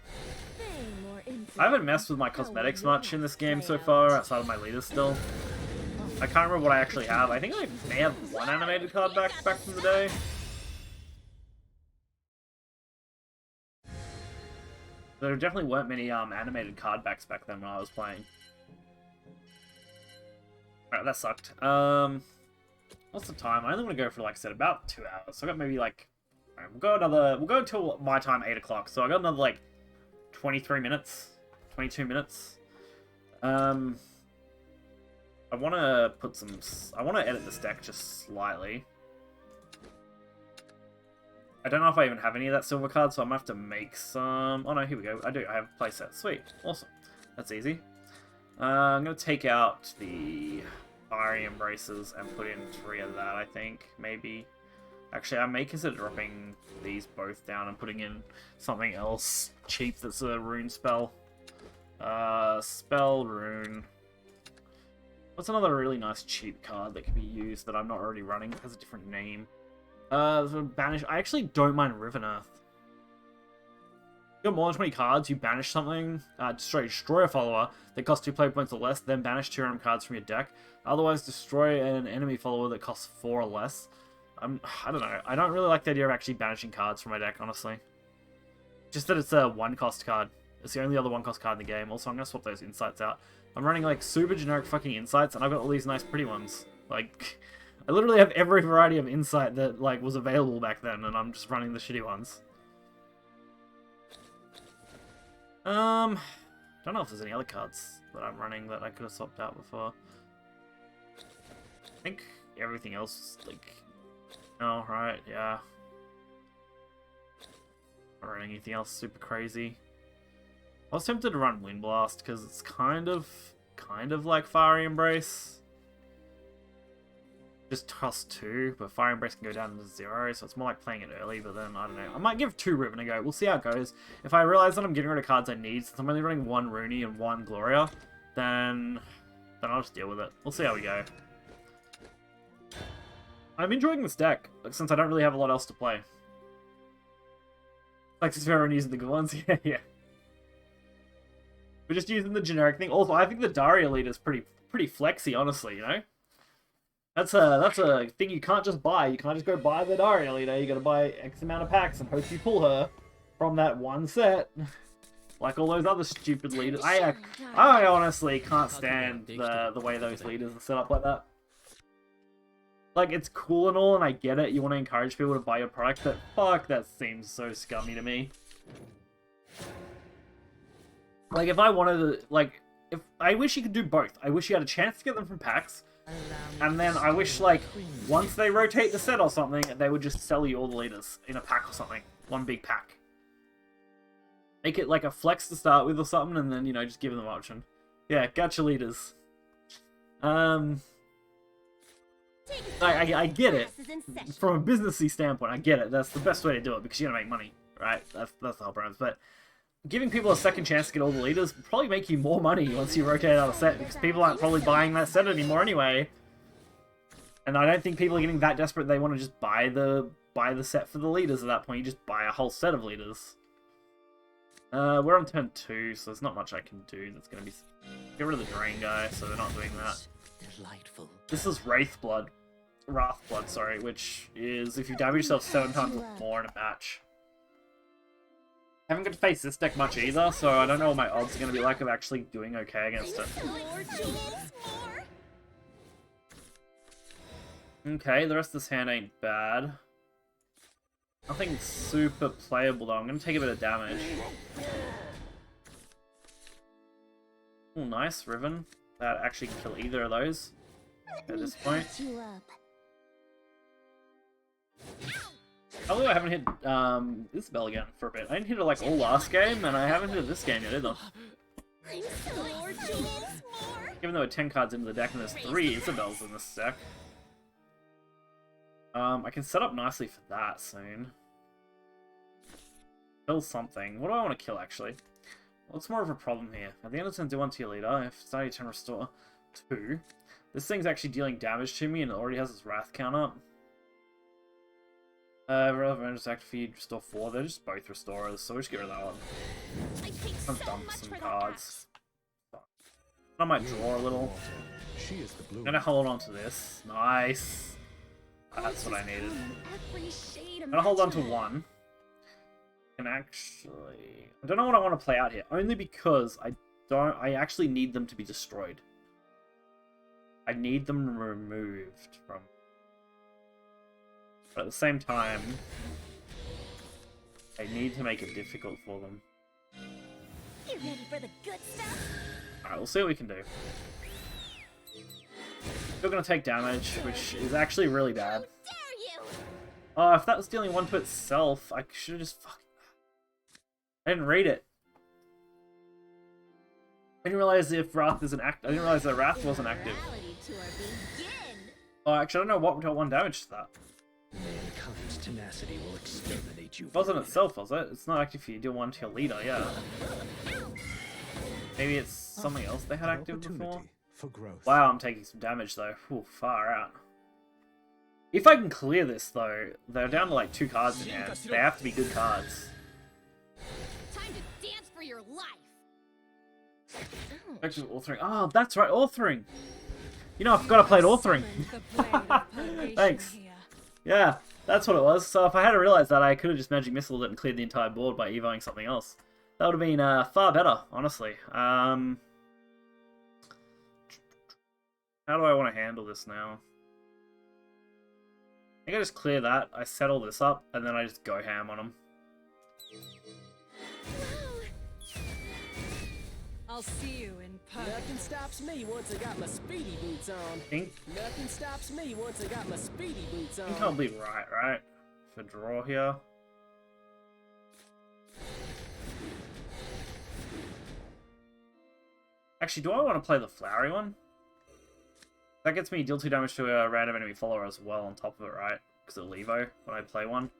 I haven't messed with my cosmetics much in this game so far, outside of my leaders still. I can't remember what I actually have. I think I may have 1 animated card back from the day. There definitely weren't many animated card backs back then when I was playing. Alright, that sucked. What's the time? I only want to go for, like I said, about 2 hours. So I got maybe like... Alright, we'll go until my time, 8 o'clock. So I got another, like, 23 minutes. 22 minutes. I want to put some... I want to edit this deck just slightly. I don't know if I even have any of that silver card, so I'm going to have to make some... Oh no, here we go. I do. I have a playset. Sweet. Awesome. That's easy. I'm going to take out the Fiery Embraces and put in 3 of that, I think. Maybe. Actually, I may consider dropping these both down and putting in something else cheap that's a rune spell. Spell, rune. What's another really nice cheap card that can be used that I'm not already running? It has a different name. Banish. I actually don't mind Riven Earth. You got more than 20 cards, you banish something, destroy a follower that costs 2 play points or less, then banish 2 random cards from your deck. Otherwise, destroy an enemy follower that costs 4 or less. I don't know. I don't really like the idea of actually banishing cards from my deck, honestly. Just that it's a 1-cost card. It's the only other 1-cost card in the game. Also, I'm going to swap those insights out. I'm running, like, super generic fucking insights, and I've got all these nice pretty ones. Like, I literally have every variety of insight that, like, was available back then, and I'm just running the shitty ones. Don't know if there's any other cards that I'm running that I could have swapped out before. I think everything else, like... Oh, right, yeah. Not running anything else super crazy. I was tempted to run Wind Blast, because it's kind of like Fiery Embrace. Just cost 2, but Fire Embrace can go down to 0, so it's more like playing it early, but then, I don't know. I might give 2 Riven a go. We'll see how it goes. If I realize that I'm getting rid of cards I need, since I'm only running 1 Rooney and 1 Gloria, then I'll just deal with it. We'll see how we go. I'm enjoying this deck, since I don't really have a lot else to play. Like, since everyone using the good ones, yeah. We're just using the generic thing. Also, I think the Daria leader is pretty flexy, honestly, you know? That's a thing you can't just buy. You can't just go buy the Daria leader. You gotta buy X amount of packs and hope you pull her from that one set. Like all those other stupid leaders. I honestly can't stand the way those leaders are set up like that. Like, it's cool and all, and I get it. You want to encourage people to buy your product, but fuck, that seems so scummy to me. Like, if I wanted to, like, I wish you could do both. I wish you had a chance to get them from packs. And then I wish, like, once they rotate the set or something, they would just sell you all the leaders in a pack or something. One big pack. Make it like a flex to start with or something, and then, you know, just give them an option. Yeah, gacha leaders. I get it. From a businessy standpoint, I get it. That's the best way to do it, because you're gonna make money, right? That's the whole premise. But giving people a second chance to get all the leaders will probably make you more money once you rotate out a set, because people aren't probably buying that set anymore anyway. And I don't think people are getting that desperate they want to just buy the set for the leaders at that point. You just buy a whole set of leaders. We're on turn 2, so there's not much I can do that's going to be... Get rid of the Drain guy, so they're not doing that. Delightful. This is Wrathblood, sorry, which is if you damage yourself 7 times or more in a match. I haven't got to face this deck much either, so I don't know what my odds are going to be like of actually doing okay against it. Okay, the rest of this hand ain't bad. Nothing super playable though. I'm going to take a bit of damage. Oh, nice, Riven. That actually can kill either of those at this point. Although I haven't hit Isabel again for a bit. I didn't hit her like all last game, and I haven't hit her this game yet either. Even though we're 10 cards into the deck and there's 3 Isabels in this deck. I can set up nicely for that soon. Kill something. What do I want to kill, actually? What's more of a problem here? At the end of turn, do 1 to your leader. If start your turn, restore 2. This thing's actually dealing damage to me, and it already has its wrath counter. Relevant attack for you, restore 4. They're just both restorers, so we'll just get rid of that one. I'm dump some cards. I might draw a little. I'm gonna hold on to this. Nice. That's what I needed. I'm gonna hold on to 1. And actually, I don't know what I want to play out here. Only because I actually need them to be destroyed. I need them removed from But at the same time, I need to make it difficult for them. You ready for the good stuff? Alright, we'll see what we can do. Still gonna take damage, which is actually really bad. Dare you? Oh, if that was dealing one to itself, I should have just fucking... I didn't read it. I didn't realize if Wrath is an act. I didn't realize that Wrath wasn't active. Morality tour begin. Oh, actually, I don't know what dealt 1 damage to that. Mankind's tenacity will exterminate you. It wasn't itself, was it? It's not active if you deal 1 to your leader, yeah. Maybe it's something else they had An active before? opportunity for growth. Wow, I'm taking some damage though. Ooh, far out. If I can clear this though, they're down to like 2 cards in hand. They have to be good cards. Time to dance for your life. Actually, authoring. Oh, that's right, authoring. You know, I forgot I played authoring. Thanks. Yeah, that's what it was. So if I had realized that, I could have just magic missiled it and cleared the entire board by evoing something else. That would have been far better, honestly. How do I want to handle this now? I think I just clear that, I set all this up, and then I just go ham on them. I'll see you in public. Nothing stops me once I got my speedy boots on. Think Nothing stops me once I got my speedy boots on. I'll be right? For draw here. Actually, do I want to play the flowery one? That gets me deal 2 damage to a random enemy follower as well on top of it, right? Because it'll Evo when I play one.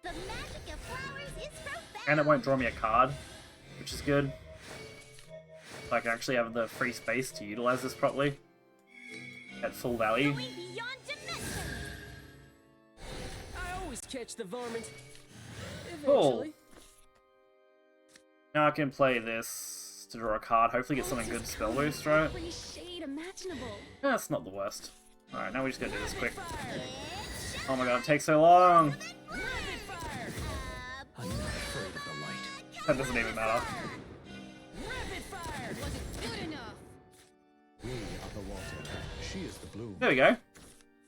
The magic of flowers is profound. And it won't draw me a card, which is good. So I can actually have the free space to utilize this properly. At full value. Going beyond dimensions. I always catch the varmint. Cool. Eventually. Now I can play this to draw a card, hopefully get something good spell boost, right? Every shade imaginable. That's not the worst. Alright, now we just gotta do this quick. It's Oh my god, it takes so long! Rapid fire. I'm not afraid of the light. That doesn't even matter. Rapid fire. wasn't good enough. We are the water. She is the bloom. There we go.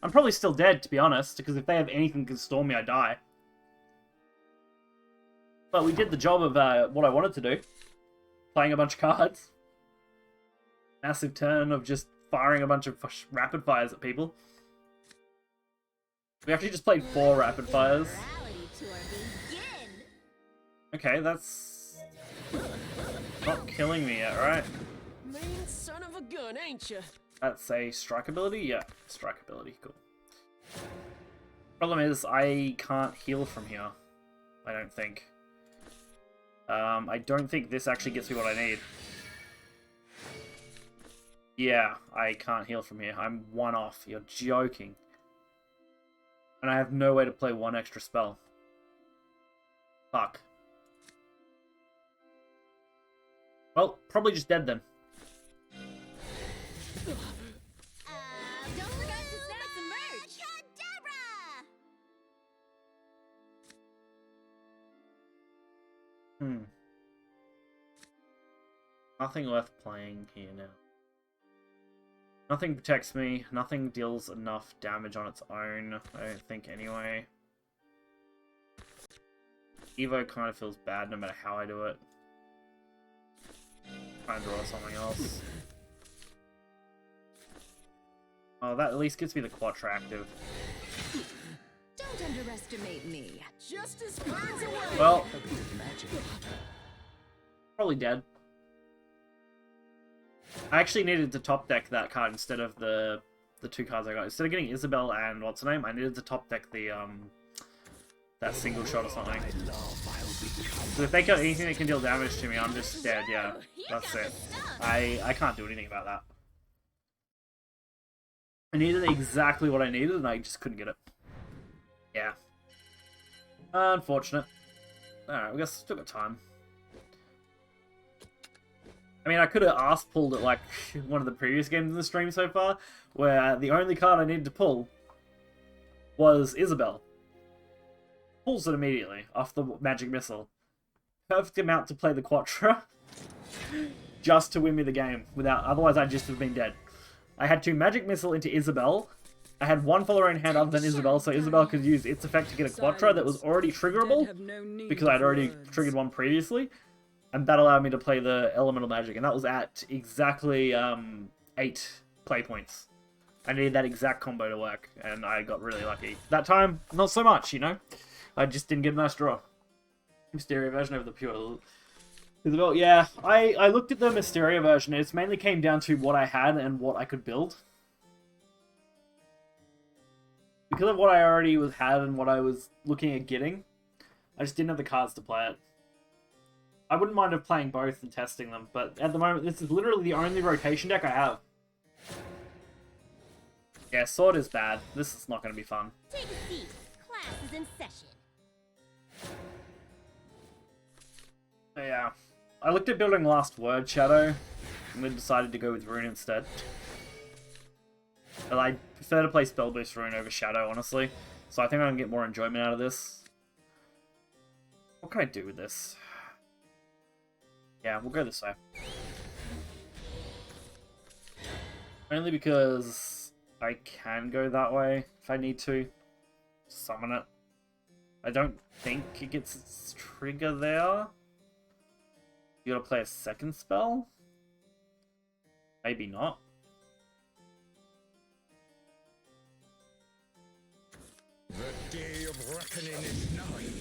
I'm probably still dead, to be honest, because if they have anything that can storm me, I die. But we did the job of what I wanted to do. Playing a bunch of cards. Massive turn of just firing a bunch of rapid fires at people. We actually just played 4 rapid fires. Morality tour begin. Okay, that's not killing me yet, right? Mean son of a gun, ain't ya? That's a strike ability? Yeah, strike ability, cool. Problem is, I can't heal from here. I don't think. I don't think this actually gets me what I need. Yeah, I can't heal from here. I'm 1 off. You're joking. And I have no way to play 1 extra spell. Fuck. Well, probably just dead then. Don't forget to snag some merch. Cadabra! Nothing worth playing here now. Nothing protects me. Nothing deals enough damage on its own. I don't think anyway. Evo kind of feels bad no matter how I do it. Try and draw something else. Oh, that at least gets me the Quattro active. Don't underestimate me. Justice burns away. Well, A bit of magic. probably dead. I actually needed to top deck that card instead of the 2 cards I got. Instead of getting Isabel and what's her name, I needed to top deck the that single shot or something. So if they got anything that can deal damage to me, I'm just dead. Yeah, that's it. I can't do anything about that. I needed exactly what I needed, and I just couldn't get it. Yeah. Unfortunate. Alright, we guess still got time. I mean, I could have pulled it like one of the previous games in the stream so far, where the only card I needed to pull was Isabel. Pulls it immediately off the magic missile. Perfect amount to play the Quattro, just to win me the game. Otherwise, I'd just have been dead. I had to magic missile into Isabel, I had one follower in hand other than Isabel, so Isabel could use its effect to get a Quattro that was already triggerable, because I'd already triggered one previously, and that allowed me to play the Elemental Magic, and that was at exactly 8 play points. I needed that exact combo to work, and I got really lucky. That time, not so much, you know? I just didn't get a nice draw. Mysteria version over the pure Isabel, yeah, I looked at the Mysteria version, it's mainly came down to what I had and what I could build. Because of what I already had and what I was looking at getting, I just didn't have the cards to play it. I wouldn't mind of playing both and testing them, but at the moment, this is literally the only rotation deck I have. Yeah, Sword is bad. This is not going to be fun. Take a seat. Class is in session. So yeah, I looked at building Last Word Shadow, and then decided to go with Rune instead. But I prefer to play Spell Boost Rune over Shadow, honestly. So I think I can get more enjoyment out of this. What can I do with this? Yeah, we'll go this way. Only because I can go that way if I need to. Summon it. I don't think it gets its trigger there. You gotta play a second spell? Maybe not. The day of reckoning is nigh.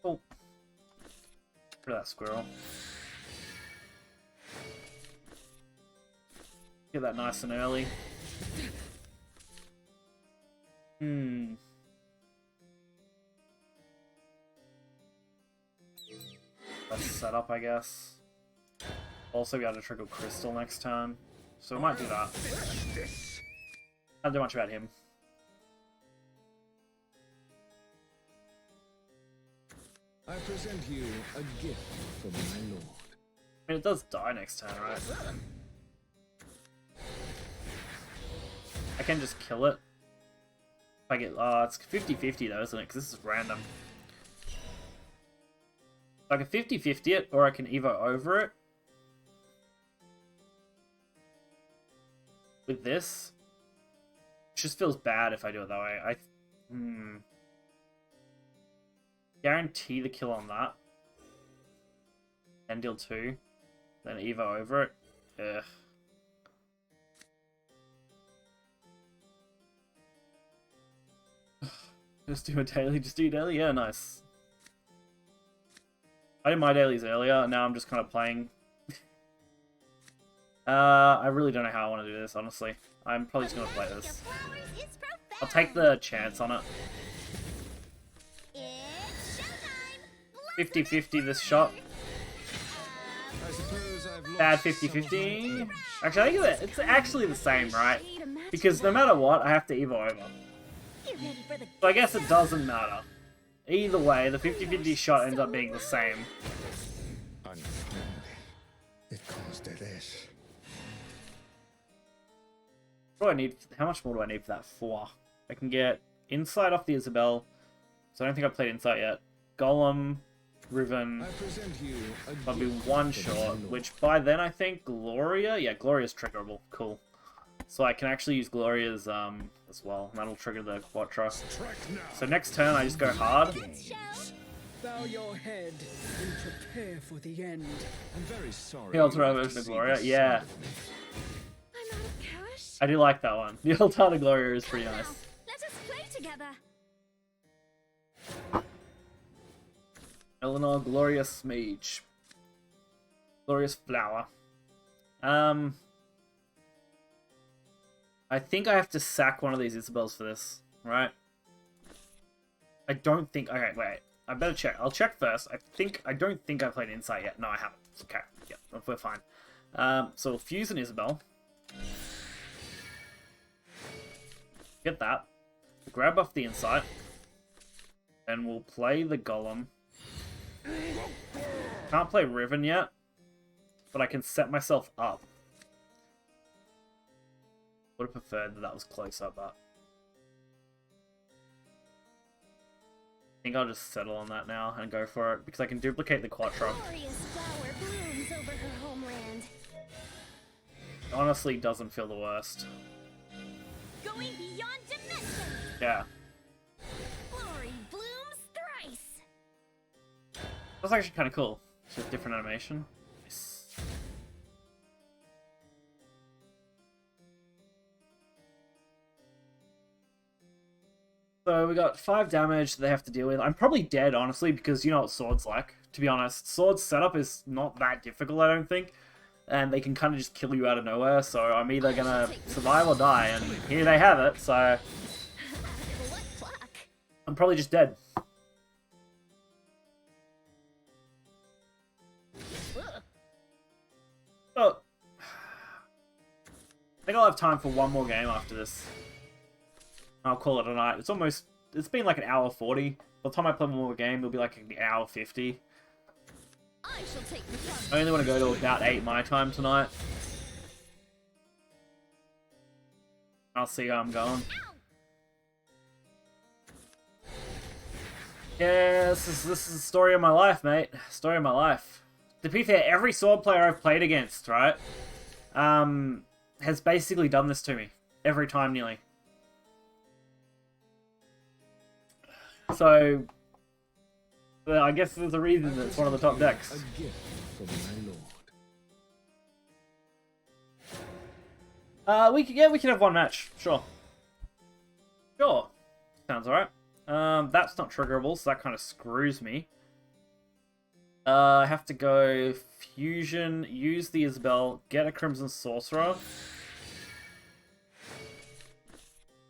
Oh. Look at that squirrel. Get that nice and early. That's set up, I guess. Also, we got to trigger Crystal next turn, so we might do that. Not do much about him. I present you a gift from my lord. I mean, it does die next turn, right? I can just kill it. If I get... it's 50-50 though, isn't it? Because this is random. I can 50-50 it, or I can Evo over it. With this. It just feels bad if I do it that way. Guarantee the kill on that. And deal 2. Then Evo over it. Ugh. Just do a daily, just do daily? Yeah, nice. I did my dailies earlier, now I'm just kind of playing. I really don't know how I want to do this, honestly. I'm probably just going to play this. I'll take the chance on it. 50-50 this shot. Bad 50-50. Actually, I think it's actually the same, right? Because no matter what, I have to Evo over. So I guess it doesn't matter. Either way, the 50-50 shot ends up being the same. It comes to this. What do I need? How much more do I need for that 4? I can get Insight off the Isabel. So I don't think I've played Insight yet. Golem, Riven. I'll be one short, which by then I think Gloria? Yeah, Gloria's triggerable. Cool. So I can actually use Gloria's as well. And that'll trigger the Quattro. So next turn I just go hard. Bow your head and prepare for the end. I'm very sorry. The Ultra version of Gloria, yeah. I'm out of cash. I do like that one. The Ultra Gloria is pretty nice. Let us play together. Eleanor, Glorious Mage. Glorious Flower. I think I have to sack one of these Isabels for this, right? I don't think... Okay, wait. I better check. I'll check first. I don't think I played Insight yet. No, I haven't. Okay, yeah, we're fine. So we'll fuse an Isabel. Get that. Grab off the Insight. And we'll play the Golem. Can't play Riven yet, but I can set myself up. Would have preferred that was closer, but I think I'll just settle on that now and go for it because I can duplicate the Quattro. Glorious flower blooms over her homeland. honestly doesn't feel the worst. Going beyond dimensions. Yeah. Glory blooms thrice. That's actually kind of cool. It's just different animation. Nice. So we got 5 damage that they have to deal with. I'm probably dead, honestly, because you know what Sword's like. To be honest, Sword's setup is not that difficult, I don't think. And they can kind of just kill you out of nowhere, so I'm either gonna survive or die, and here they have it, so... I'm probably just dead. Oh. I think I'll have time for one more game after this. I'll call it a night. It's been like an hour 40. By the time I play one more game, it'll be like an hour 50. I shall take the front. I only want to go to about 8 my time tonight. I'll see how I'm going. Yeah, this is the story of my life, mate. Story of my life. To be fair, every sword player I've played against, right, has basically done this to me. Every time, nearly. So, I guess there's a reason that it's one of the top decks. A gift from my lord. We can have one match, sure. Sure. Sounds alright. That's not triggerable, so that kind of screws me. I have to go fusion, use the Isabel, get a Crimson Sorcerer.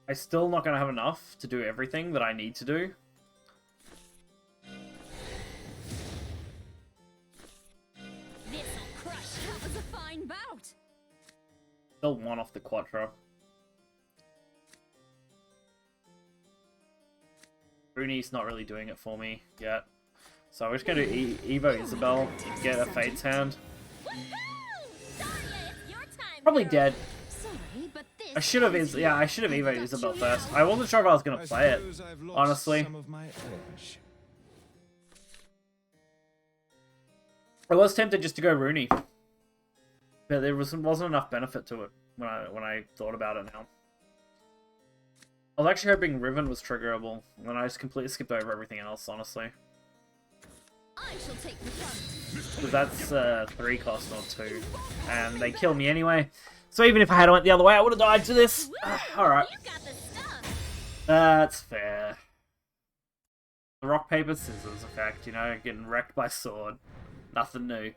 I'm still not going to have enough to do everything that I need to do. This'll crush. That was a fine bout. Still one off the Quattro. Rune's not really doing it for me yet. So we're just going to do Evo Isabel, get a Fate's Hand. Woohoo! Daria, it's your time, Probably girl. dead. Sorry, but this I should have Evo Isabel first. I wasn't sure if I was going to play it, suppose I've lost honestly. some of my edge. I was tempted just to go Rooney, but there wasn't enough benefit to it when I thought about it now. I was actually hoping Riven was triggerable, and I just completely skipped over everything else, honestly. I shall take the front. Because that's 3 cost, not 2. And they kill me anyway. So even if I had went the other way, I would have died to this. Alright. You got the stuff. That's fair. The rock, paper, scissors effect, you know, getting wrecked by sword. Nothing new.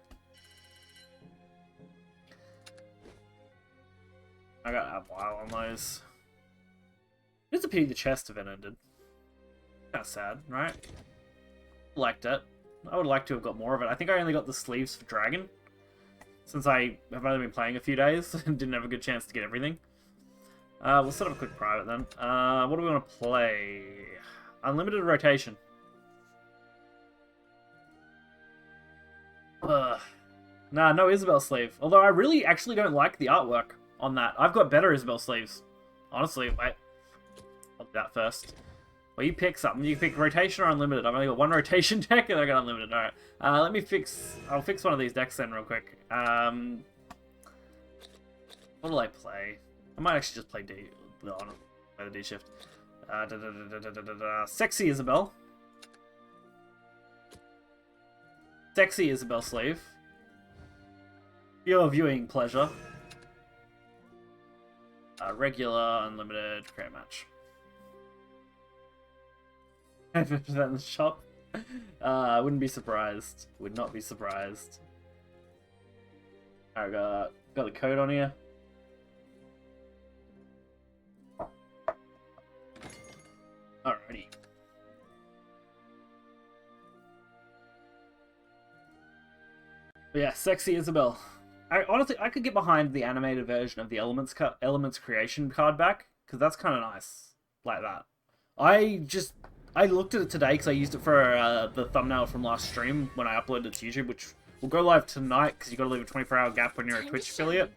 I got a while on those. It's a pity the chest event ended. Kind of sad, right? Liked it. I would like to have got more of it. I think I only got the sleeves for Dragon, since I have only been playing a few days and didn't have a good chance to get everything. We'll set up a quick private then. What do we want to play? Unlimited rotation. Nah, no Isabel sleeve. Although I really actually don't like the artwork on that. I've got better Isabel sleeves. Honestly, wait. I'll do that first. Well, you pick something. You pick rotation or unlimited. I've only got one rotation deck and I got unlimited. Alright. Let me fix... I'll fix one of these decks then real quick. What will I play? I might actually just play D... No, not play the D shift. Sexy Isabel. Sexy Isabel sleeve. Your viewing pleasure. Regular, unlimited, create match. That in the shop. I wouldn't be surprised. Would not be surprised. Alright, got the code on here. Alrighty. But yeah, sexy Isabel. Honestly, I could get behind the animated version of the Elements creation card back, because that's kind of nice, like that. I looked at it today because I used it for the thumbnail from last stream when I uploaded it to YouTube, which will go live tonight because you got to leave a 24-hour gap when you're a Twitch affiliate,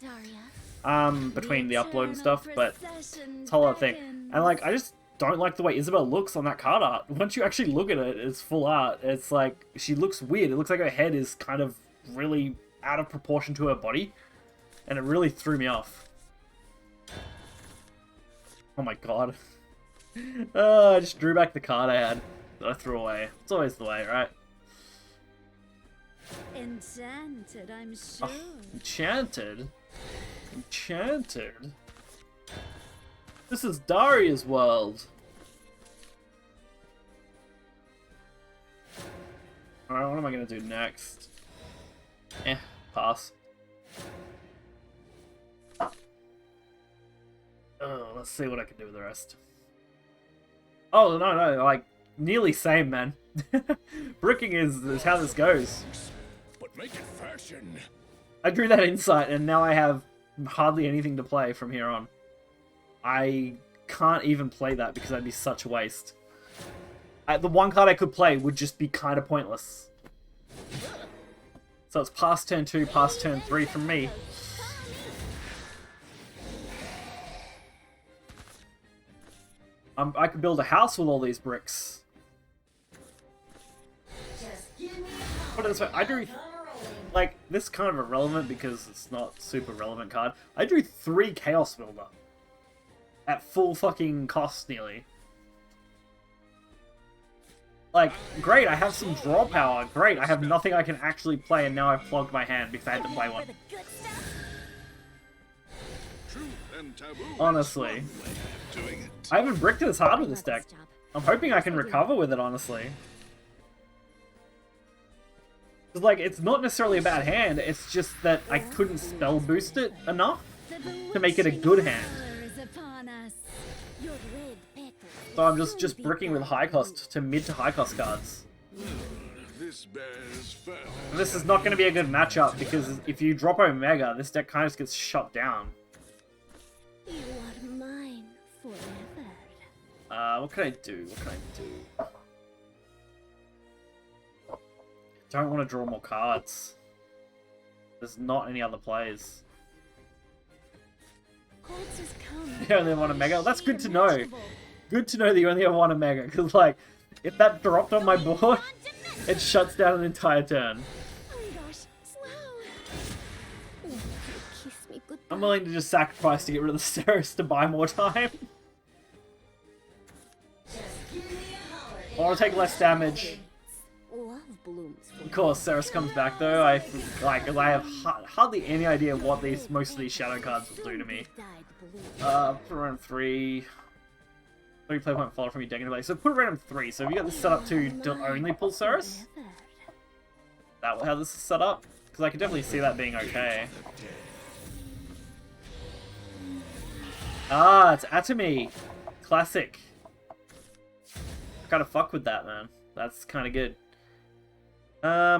between the upload and stuff. But it's a whole other thing, and like I just don't like the way Isabel looks on that card art. Once you actually look at it, it's full art. It's like she looks weird. It looks like her head is kind of really out of proportion to her body. And it really threw me off. Oh my god. I just drew back the card I had that I threw away. It's always the way, right? Enchanted, I'm sure. Oh, enchanted? Enchanted? This is Daria's world. Alright, what am I gonna do next? Pass. Oh, let's see what I can do with the rest. Oh, no, like, nearly same, man. Bricking is how this goes. But make it fashion. I drew that insight, and now I have hardly anything to play from here on. I can't even play that because that'd be such a waste. The one card I could play would just be kind of pointless. So it's past turn 2, past turn 3 from me. I could build a house with all these bricks. Put it this way, I drew... Like, this is kind of irrelevant because it's not super relevant card. I drew 3 Chaos Builder. At full fucking cost, nearly. Like, great, I have some draw power. Great, I have nothing I can actually play, and now I've clogged my hand because I had to play one. Honestly. I haven't bricked this hard with this deck. I'm hoping I can recover with it, honestly. Because, like, it's not necessarily a bad hand, it's just that I couldn't spell boost it enough to make it a good hand. So I'm just bricking with high cost to mid to high cost cards. This is not going to be a good matchup because if you drop Omega, this deck kind of gets shut down. You are mine forever. What can I do? What can I do? Don't want to draw more cards. There's not any other plays. You only have one Omega? That's good to know. Good to know that you only have one Omega, because, like, if that dropped on my board, it shuts down an entire turn. Oh my gosh, slow. Kiss me goodbye. I'm willing to just sacrifice to get rid of the Ceres to buy more time. I want to take less damage. Love blooms for Of course, Ceres comes back though. I have hardly any idea what most of these shadow cards will do to me. Put around 3. 3 play point follow from your deck into play. So put around 3. So have you got this set up to only pull Ceres? Is that how this is set up? Because I can definitely see that being okay. Ah, it's Atomy. Classic. I gotta fuck with that, man. That's kind of good.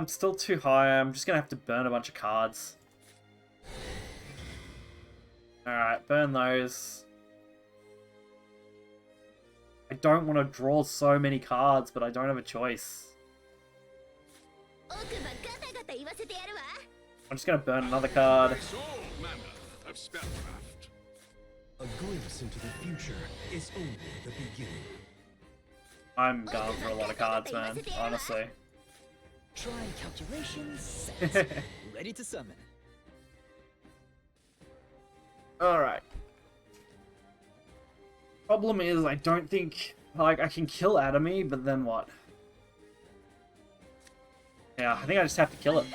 Still too high. I'm just gonna have to burn a bunch of cards. Alright, burn those. I don't want to draw so many cards, but I don't have a choice. I'm just gonna burn another card. A glimpse into the future is only the beginning. I'm going for a lot of cards, man, honestly. Try calculations set. Ready to summon. Alright. Problem is, I don't think, like, I can kill Atomy, but then what? Yeah, I think I just have to kill it.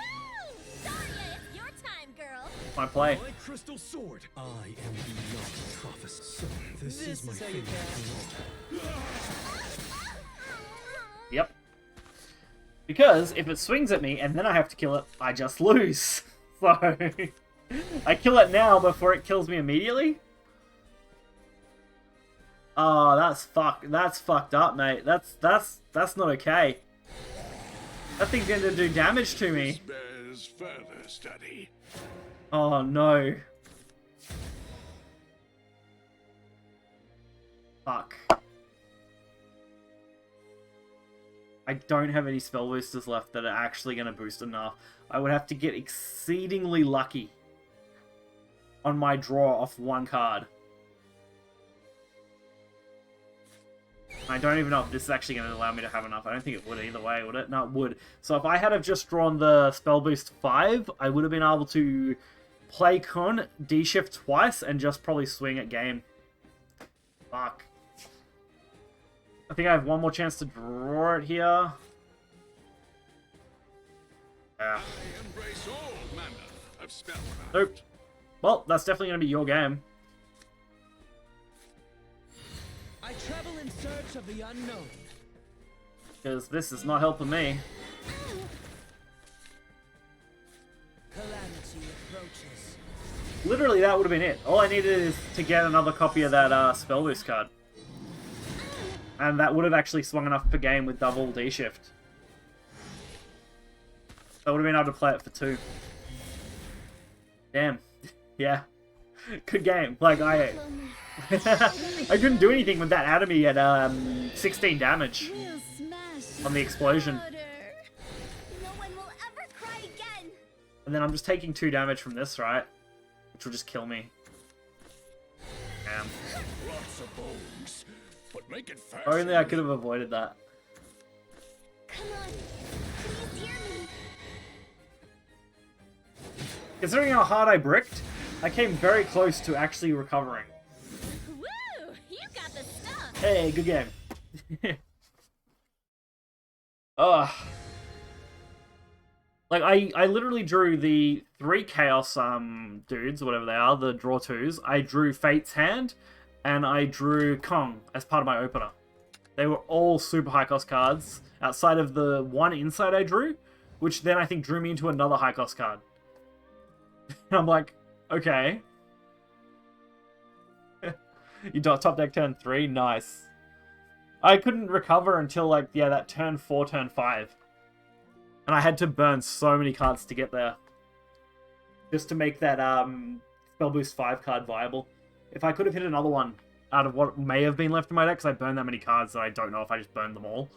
My play. My crystal sword. I am beyond prophecy. So this is my how you favorite. Yep. Because if it swings at me and then I have to kill it, I just lose. So I kill it now before it kills me immediately. Oh, that's fucked up, mate. That's not okay. That thing's gonna do damage to me. Bears further study. Oh no. Fuck. I don't have any spell boosters left that are actually going to boost enough. I would have to get exceedingly lucky on my draw off one card. I don't even know if this is actually going to allow me to have enough. I don't think it would either way, would it? No, it would. So if I had have just drawn the spell boost 5, I would have been able to play Kun, D-shift twice, and just probably swing at game. Fuck. I think I have one more chance to draw it here. Yeah. I embrace all manner of spellcraft. Nope. Well, that's definitely going to be your game. I travel in search of the unknown. Because this is not helping me. Calamity approaches. Literally, that would have been it. All I needed is to get another copy of that spell boost card. And that would have actually swung enough per game with double D-shift. I would have been able to play it for 2. Damn. Yeah. Good game. Like, I couldn't do anything with that Atomy at 16 damage We'll smash on the explosion. louder. No one will ever cry again. And then I'm just taking 2 damage from this, right? Which will just kill me. Damn. Lots of bones, but make it fast. If only I could have avoided that. Come on, please hear me. Considering how hard I bricked, I came very close to actually recovering. Woo! You got the stuff. Hey, good game. Ugh. Like, I literally drew the 3 Chaos dudes, whatever they are, the draw 2s. I drew Fate's Hand, and I drew Kong as part of my opener. They were all super high cost cards, outside of the one Insight I drew, which then I think drew me into another high cost card. And I'm like, okay. You top deck turn 3? Nice. I couldn't recover until, like, yeah, that turn 4, turn 5. And I had to burn so many cards to get there. Just to make that Spell Boost 5 card viable. If I could have hit another one out of what may have been left in my deck, because I burned that many cards that I don't know if I just burned them all,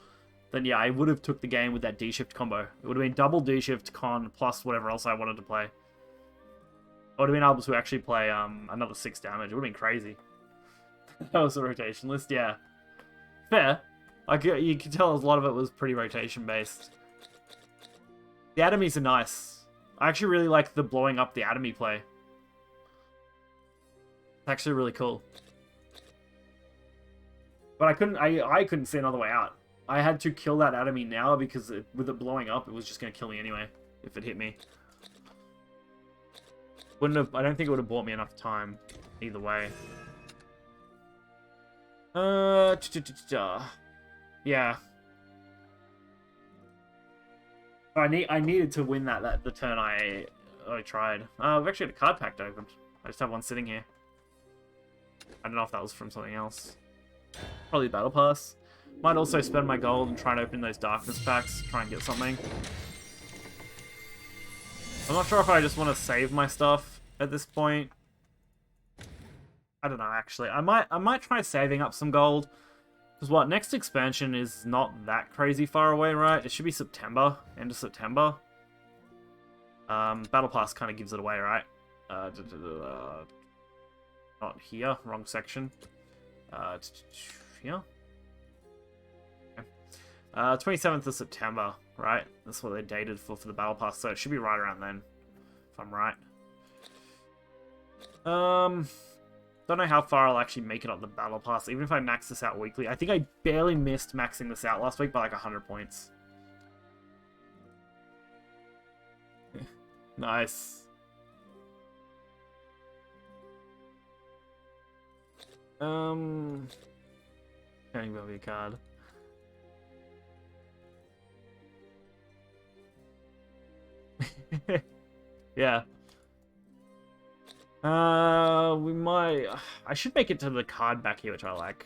then yeah, I would have took the game with that D-Shift combo. It would have been double D-Shift, con, plus whatever else I wanted to play. I would have been able to actually play another 6 damage. It would have been crazy. That was a rotation list, yeah. Fair. You could tell a lot of it was pretty rotation-based. The Atomies are nice. I actually really like the blowing up the Atomy play. It's actually really cool. But I couldn't see another way out. I had to kill that Atomy now because with it blowing up, it was just going to kill me anyway if it hit me. I don't think it would have bought me enough time either way. Yeah. I needed to win the turn I tried. We've actually got a card pack opened. I just have one sitting here. I don't know if that was from something else. Probably Battle Pass. Might also spend my gold and try and open those Darkness packs, try and get something. I'm not sure if I just want to save my stuff at this point. I don't know, actually. I might try saving up some gold. Because what, next expansion is not that crazy far away, right? It should be September, end of September. Battle Pass kind of gives it away, right? Not here, wrong section. Here? Okay. 27th of September, right? That's what they dated for the Battle Pass, so it should be right around then, if I'm right. Don't know how far I'll actually make it up the Battle Pass, even if I max this out weekly. I think I barely missed maxing this out last week by like 100 points. Nice. Turning Velvet card. Yeah. We might... I should make it to the card back here, which I like.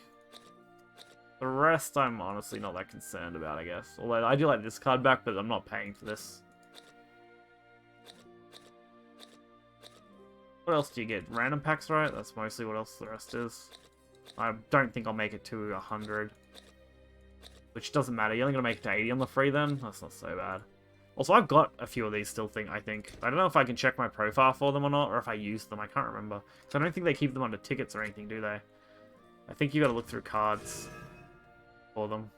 The rest I'm honestly not that concerned about, I guess. Although I do like this card back, but I'm not paying for this. What else do you get? Random packs, right? That's mostly what else the rest is. I don't think I'll make it to 100. Which doesn't matter. You're only going to make it to 80 on the free then? That's not so bad. Also, I've got a few of these still, I think. I don't know if I can check my profile for them or not, or if I use them. I can't remember. Because I don't think they keep them under tickets or anything, do they? I think you got to look through cards for them.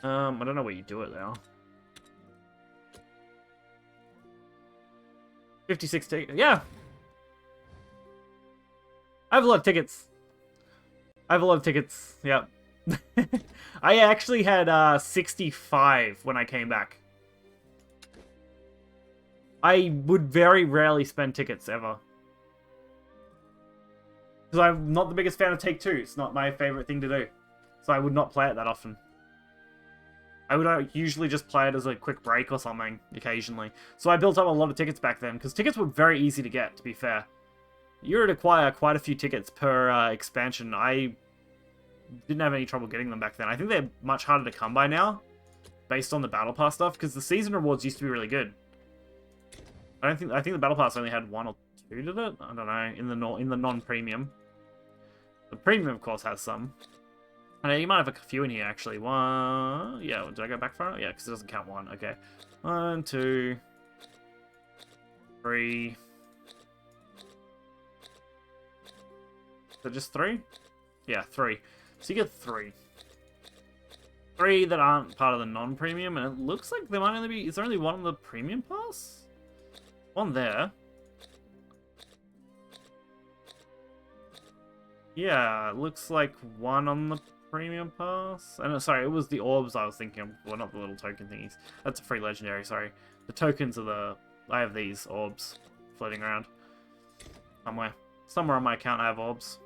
I don't know where you do it, though. 56 tickets. Yeah. I have a lot of tickets. Yep. I actually had 65 when I came back. I would very rarely spend tickets ever. Because I'm not the biggest fan of Take-Two. It's not my favorite thing to do. So I would not play it that often. I would usually just play it as a quick break or something, occasionally. So I built up a lot of tickets back then, because tickets were very easy to get, to be fair. You would acquire quite a few tickets per expansion. I didn't have any trouble getting them back then. I think they're much harder to come by now, based on the Battle Pass stuff, because the season rewards used to be really good. I think the Battle Pass only had 1 or 2, did it? I don't know, in the non-premium. The premium, of course, has some. And you might have a few in here, actually. One... Yeah, did I go back far? Yeah, because it doesn't count 1. Okay. 1, 2... 3... Is it just 3? Yeah, 3. So you get 3. 3 that aren't part of the non-premium, and it looks like there might only be... Is there only 1 on the premium pass? 1 there. Yeah, it looks like 1 on the premium pass. And sorry, it was the orbs I was thinking of. Well, not the little token thingies. That's a free legendary, sorry. The tokens are the... I have these orbs floating around. Somewhere. Somewhere on my account I have orbs.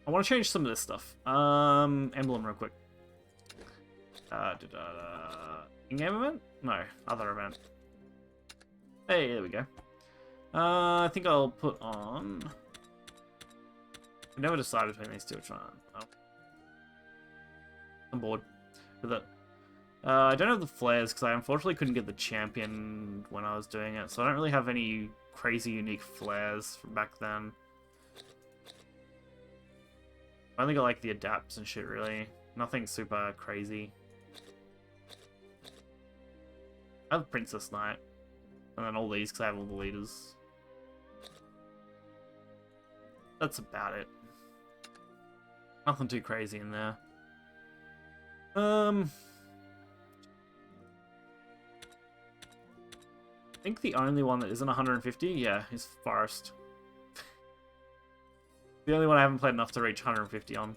I want to change some of this stuff. Emblem real quick. In-game event? No, other event. Hey, there we go. I think I'll put on... I never decided between these two. Which one? Oh. I'm bored with it. I don't have the flares because I unfortunately couldn't get the champion when I was doing it, so I don't really have any crazy unique flares from back then. I only got like the adapts and shit, really. Nothing super crazy. I have Princess Knight. And then all these because I have all the leaders. That's about it. Nothing too crazy in there. I think the only one that isn't 150, yeah, is Forest. The only one I haven't played enough to reach 150 on.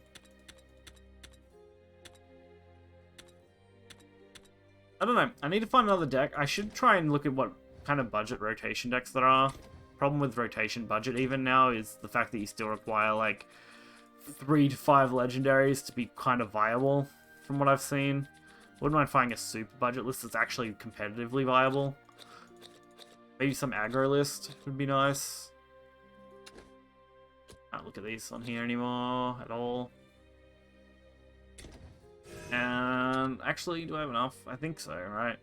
I don't know. I need to find another deck. I should try and look at what kind of budget rotation decks there are. Problem with rotation budget even now is the fact that you still require like 3 to 5 legendaries to be kind of viable from what I've seen. Wouldn't mind finding a super budget list that's actually competitively viable. Maybe some aggro list would be nice. Can't look at these on here anymore at all. And actually, do I have enough? I think so, right?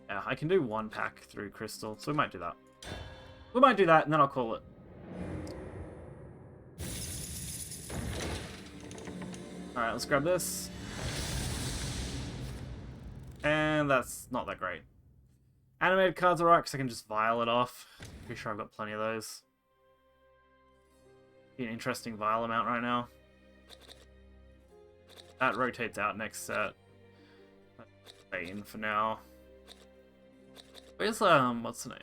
Yeah, I can do 1 pack through Crystal, so we might do that. We might do that, and then I'll call it. Alright, let's grab this. And that's not that great. Animated cards are right, because I can just vial it off. Pretty sure I've got plenty of those. Be an interesting vial amount right now. That rotates out next set. Stay in for now. Where's, what's the name?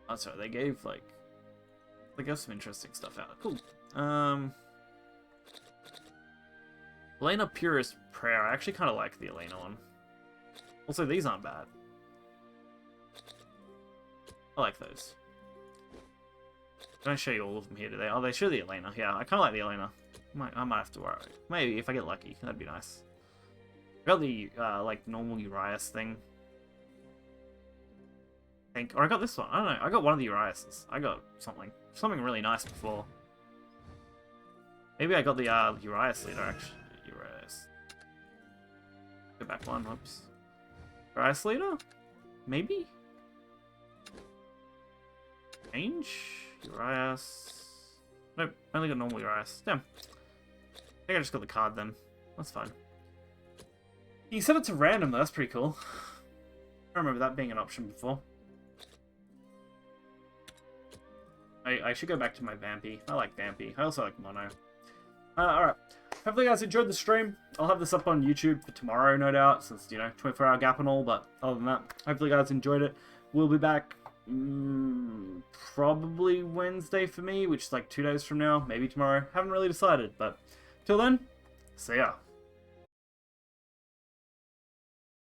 Oh, sorry, they gave, like... They gave some interesting stuff out. Cool. Elena Purist Prayer. I actually kind of like the Elena one. Also, these aren't bad. I like those. Can I show you all of them here today? Oh, they show the Elena. Yeah, I kind of like the Elena. I might have to worry. Maybe if I get lucky, that'd be nice. I got the like normal Urias thing. I think, or I got this one. I don't know. I got one of the Uriases. I got something really nice before. Maybe I got the Urias leader actually. Urias. Go back one. Whoops. Urias leader? Maybe. Change. Urias. Nope, only got normal Urias. Damn. I think I just got the card then. That's fine. You set it to random though, that's pretty cool. I remember that being an option before. I should go back to my Vampy. I like Vampy. I also like Mono. Alright. Hopefully you guys enjoyed the stream. I'll have this up on YouTube for tomorrow, no doubt, since, you know, 24-hour gap and all, but other than that, hopefully you guys enjoyed it. We'll be back probably Wednesday for me, which is like 2 days from now, maybe tomorrow. Haven't really decided, but till then, see ya.